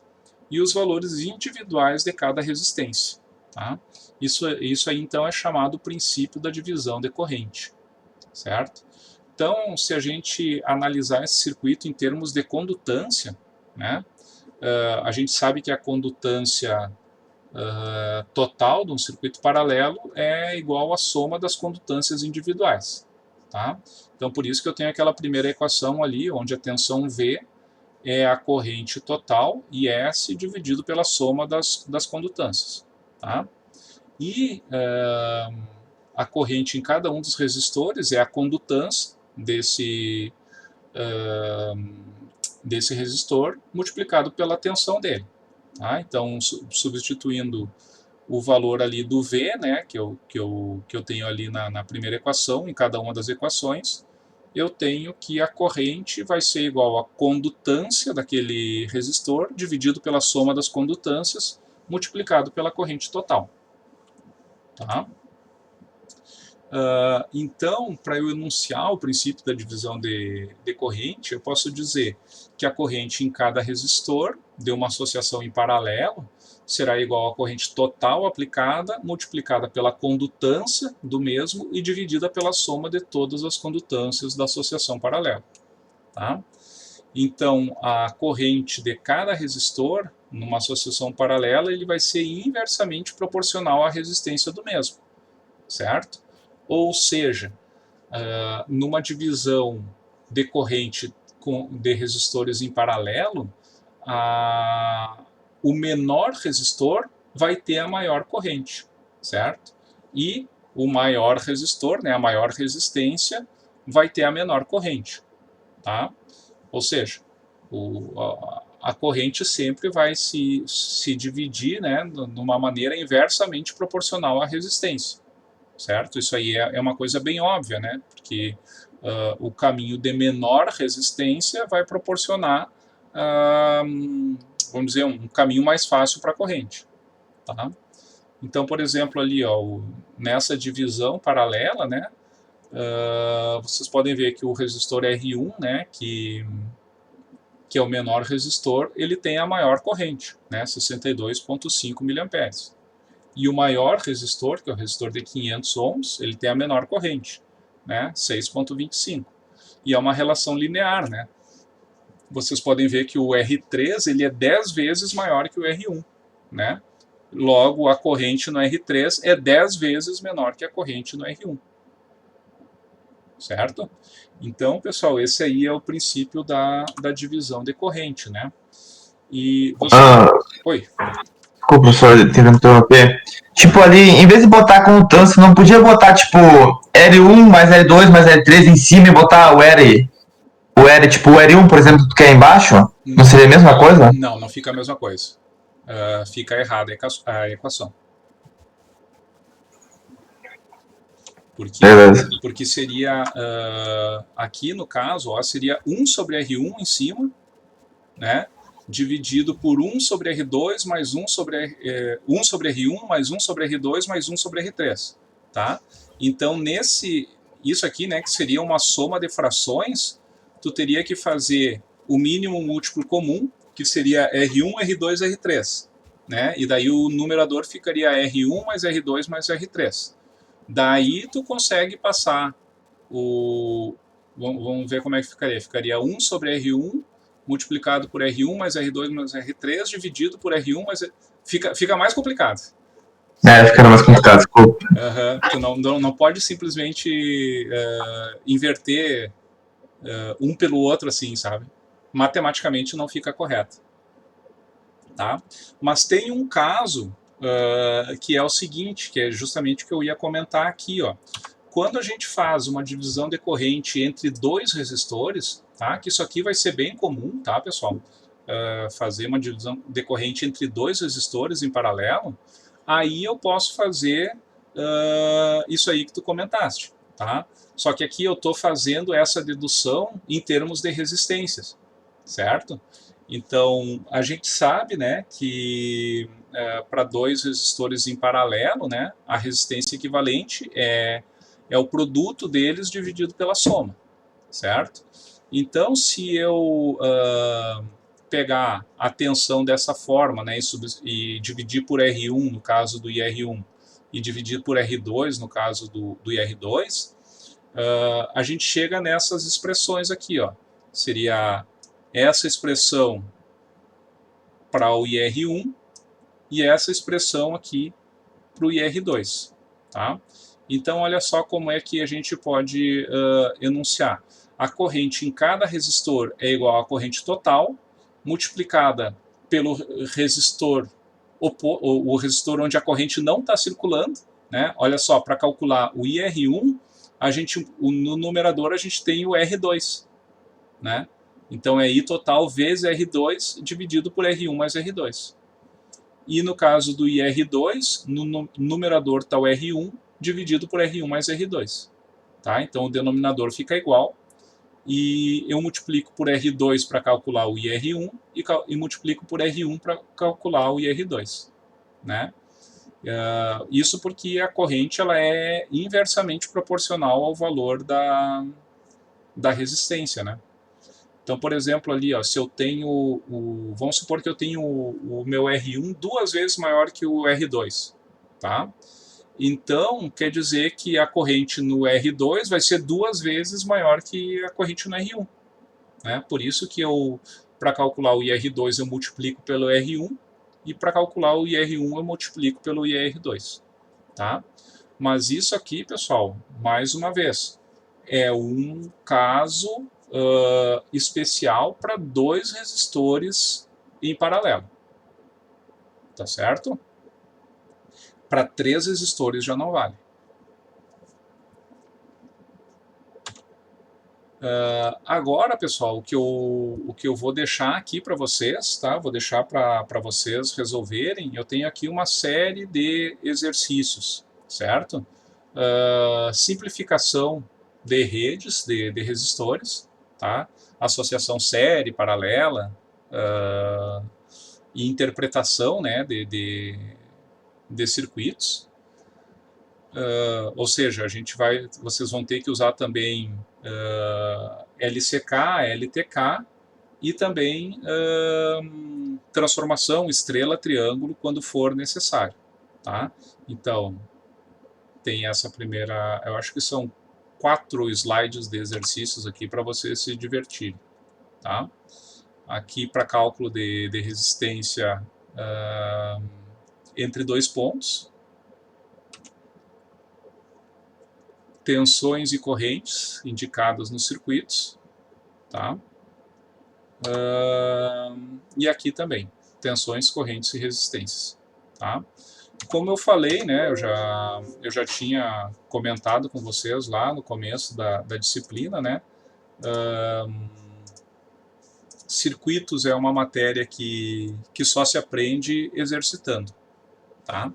e os valores individuais de cada resistência. Tá? Isso aí então é chamado princípio da divisão de corrente, certo? Então, se a gente analisar esse circuito em termos de condutância, né, a gente sabe que a condutância total de um circuito paralelo é igual à soma das condutâncias individuais. Tá? Então, por isso que eu tenho aquela primeira equação ali, onde a tensão V é a corrente total e S dividido pela soma das condutâncias. Tá? E a corrente em cada um dos resistores é a condutância desse resistor multiplicado pela tensão dele. Tá? Então, substituindo o valor ali do V, né, que eu tenho ali na primeira equação, em cada uma das equações, eu tenho que a corrente vai ser igual à condutância daquele resistor dividido pela soma das condutâncias multiplicado pela corrente total. Tá? Então, para eu enunciar o princípio da divisão de corrente, eu posso dizer que a corrente em cada resistor de uma associação em paralelo será igual à corrente total aplicada multiplicada pela condutância do mesmo e dividida pela soma de todas as condutâncias da associação paralela. Tá? Então, a corrente de cada resistor numa associação paralela ele vai ser inversamente proporcional à resistência do mesmo, certo? Ou seja, numa divisão de corrente de resistores em paralelo, o menor resistor vai ter a maior corrente, certo? E o maior resistor, né, a maior resistência, vai ter a menor corrente. Tá? Ou seja, a corrente sempre vai se dividir, né, de uma maneira inversamente proporcional à resistência. Certo? Isso aí é uma coisa bem óbvia, né? Porque o caminho de menor resistência vai proporcionar, vamos dizer, um caminho mais fácil para a corrente. Tá? Então, por exemplo, ali, ó, nessa divisão paralela, né, vocês podem ver que o resistor R1, né, que é o menor resistor, ele tem a maior corrente, né, 62,5 mA. E o maior resistor, que é o resistor de 500 ohms, ele tem a menor corrente, né, 6,25. E é uma relação linear, né? Vocês podem ver que o R3 ele é 10 vezes maior que o R1, né? Logo, a corrente no R3 é 10 vezes menor que a corrente no R1. Certo? Então, pessoal, esse aí é o princípio da divisão de corrente, né? E você... Oi. Desculpa, professor, tentando interromper. Tipo, ali, em vez de botar condutância, não podia botar, tipo, L1 mais L2 mais L3 em cima e botar o R, tipo, o R1, por exemplo, que é embaixo? Não seria a mesma coisa? Não fica a mesma coisa. Fica errada a equação. Porque seria, aqui no caso, ó, seria 1 sobre R1 em cima, né? Dividido por 1 sobre R2 mais 1 sobre, 1 sobre R1 mais 1 sobre R2 mais 1 sobre R3. Tá? Então, isso aqui, né, que seria uma soma de frações, tu teria que fazer o mínimo múltiplo comum, que seria R1, R2, R3. Né? E daí o numerador ficaria R1 mais R2 mais R3. Daí tu consegue passar o... Vamos ver como é que ficaria. Ficaria 1 sobre R1 multiplicado por R1 mais R2 mais R3 dividido por R1 mais... Fica mais complicado. Fica mais complicado, desculpa. Tu não pode simplesmente inverter um pelo outro assim, sabe? Matematicamente não fica correto. Tá? Mas tem um caso que é o seguinte, que é justamente o que eu ia comentar aqui, ó. Quando a gente faz uma divisão decorrente entre dois resistores, tá? Que isso aqui vai ser bem comum, tá, pessoal? Fazer uma divisão decorrente entre dois resistores em paralelo, aí eu posso fazer isso aí que tu comentaste, tá? Só que aqui eu estou fazendo essa dedução em termos de resistências, certo? Então, a gente sabe, né, que para dois resistores em paralelo, né, a resistência equivalente é o produto deles dividido pela soma, certo? Então, se eu pegar a tensão dessa forma, né, e dividir por R1 no caso do IR1 e dividir por R2 no caso do IR2, a gente chega nessas expressões aqui, ó. Seria essa expressão para o IR1 e essa expressão aqui para o IR2, tá? Então, olha só como é que a gente pode enunciar. A corrente em cada resistor é igual à corrente total, multiplicada pelo resistor, o resistor onde a corrente não está circulando, né? Olha só, para calcular o IR1, no numerador a gente tem o R2, né? Então é I total vezes R2 dividido por R1 mais R2. E no caso do IR2, no numerador está o R1 dividido por R1 mais R2. Tá? Então o denominador fica igual. E eu multiplico por R2 para calcular o IR1 e multiplico por R1 para calcular o IR2. Né? Isso porque a corrente ela é inversamente proporcional ao valor da resistência, né? Então, por exemplo, ali, ó, se eu tenho vamos supor que eu tenho o meu R1 duas vezes maior que o R2, tá? Então, quer dizer que a corrente no R2 vai ser duas vezes maior que a corrente no R1, né? Por isso que para calcular o IR2 eu multiplico pelo R1 e para calcular o IR1 eu multiplico pelo IR2, tá? Mas isso aqui, pessoal, mais uma vez, é um caso especial para dois resistores em paralelo, tá certo? Para três resistores já não vale. Agora, pessoal, o que eu vou deixar aqui para vocês, tá? Vou deixar para vocês resolverem. Eu tenho aqui uma série de exercícios, certo? Simplificação de redes, de resistores, tá? Associação série, paralela, e interpretação, né, de circuitos. Ou seja, vocês vão ter que usar também LCK, LTK e também transformação estrela, triângulo, quando for necessário. Tá? Então, tem essa primeira, eu acho que são 4 slides de exercícios aqui para vocês se divertirem. Tá? Aqui para cálculo de resistência entre dois pontos, tensões e correntes indicadas nos circuitos, tá? E aqui também, tensões, correntes e resistências, tá? Como eu falei, né, eu já tinha comentado com vocês lá no começo da disciplina, né, circuitos é uma matéria que só se aprende exercitando, tá?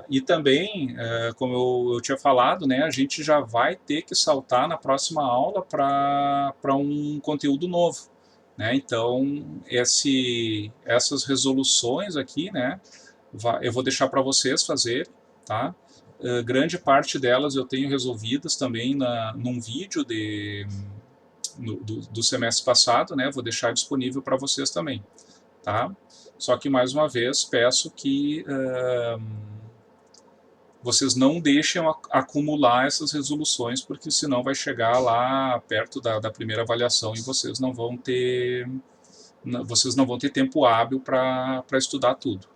E também, como eu tinha falado, né, a gente já vai ter que saltar na próxima aula para um conteúdo novo, né? Então, essas resoluções aqui, né, eu vou deixar para vocês fazer, tá? Grande parte delas eu tenho resolvidas também num vídeo do semestre passado, né? Vou deixar disponível para vocês também, tá? Só que, mais uma vez, peço que vocês não deixem acumular essas resoluções, porque senão vai chegar lá perto da primeira avaliação e vocês não vão ter tempo hábil para estudar tudo.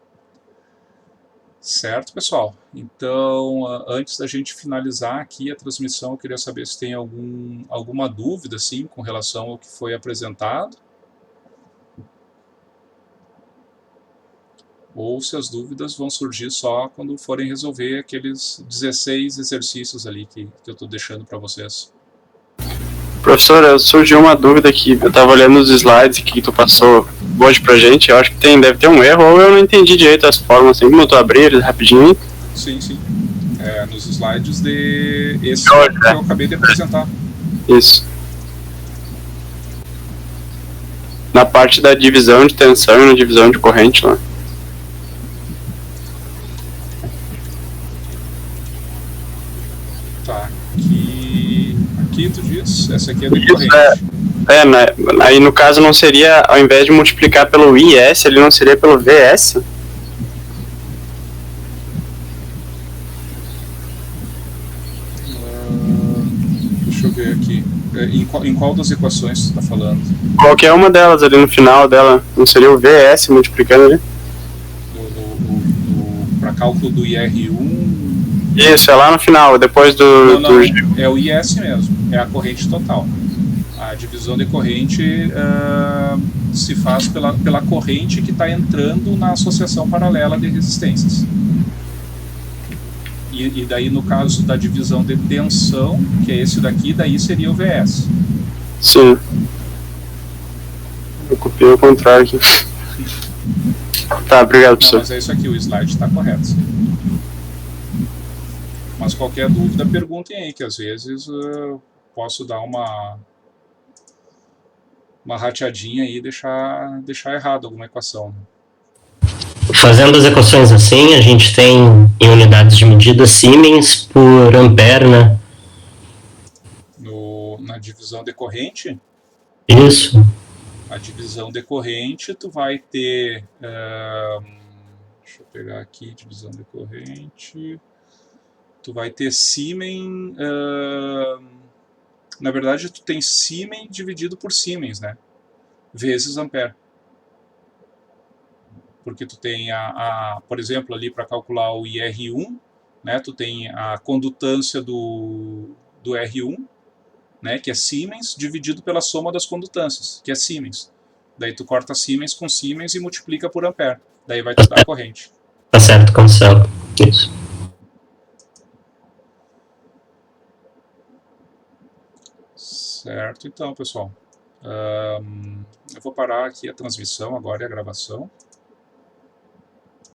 Certo, pessoal? Então, antes da gente finalizar aqui a transmissão, eu queria saber se tem alguma dúvida assim, com relação ao que foi apresentado. Ou se as dúvidas vão surgir só quando forem resolver aqueles 16 exercícios ali que eu estou deixando para vocês. Professor, surgiu uma dúvida aqui. Eu estava olhando os slides que tu passou hoje pra gente. Eu acho que deve ter um erro, ou eu não entendi direito as formas. Tem como tu abrir eles rapidinho? Sim. Nos slides esse que eu acabei de apresentar. Isso. Na parte da divisão de tensão e na divisão de corrente lá. Tá, aqui tu diz, essa aqui é de corrente. Aí no caso não seria, ao invés de multiplicar pelo IS, ele não seria pelo VS? Deixa eu ver aqui, em qual das equações tu está falando? Qualquer uma delas ali no final dela, não seria o VS multiplicando ali? Para cálculo do IR1... Isso, é lá no final, depois do... Não, é o IS mesmo, é a corrente total. A divisão de corrente se faz pela corrente que está entrando na associação paralela de resistências. E daí, no caso da divisão de tensão, que é esse daqui, daí seria o VS. Sim. Eu copiei o contrário aqui. Tá, obrigado, professor. Não, mas é isso aqui, o slide está correto. Mas qualquer dúvida, perguntem aí, que às vezes eu posso dar uma rateadinha aí e deixar errado alguma equação. Fazendo as equações assim, a gente tem em unidades de medida Siemens por ampere, né? Na divisão de corrente? Isso. A divisão de corrente, tu vai ter... deixa eu pegar aqui, divisão de corrente... Tu vai ter Siemens... na verdade, tu tem Siemens dividido por Siemens, né? Vezes ampere. Porque tu tem, por exemplo, ali para calcular o IR1, né? Tu tem a condutância do R1, né? Que é Siemens, dividido pela soma das condutâncias, que é Siemens. Daí tu corta Siemens com Siemens e multiplica por ampere. Daí vai te dar a corrente. Tá certo, cancela. Isso. Certo, então, pessoal. Eu vou parar aqui a transmissão agora e a gravação.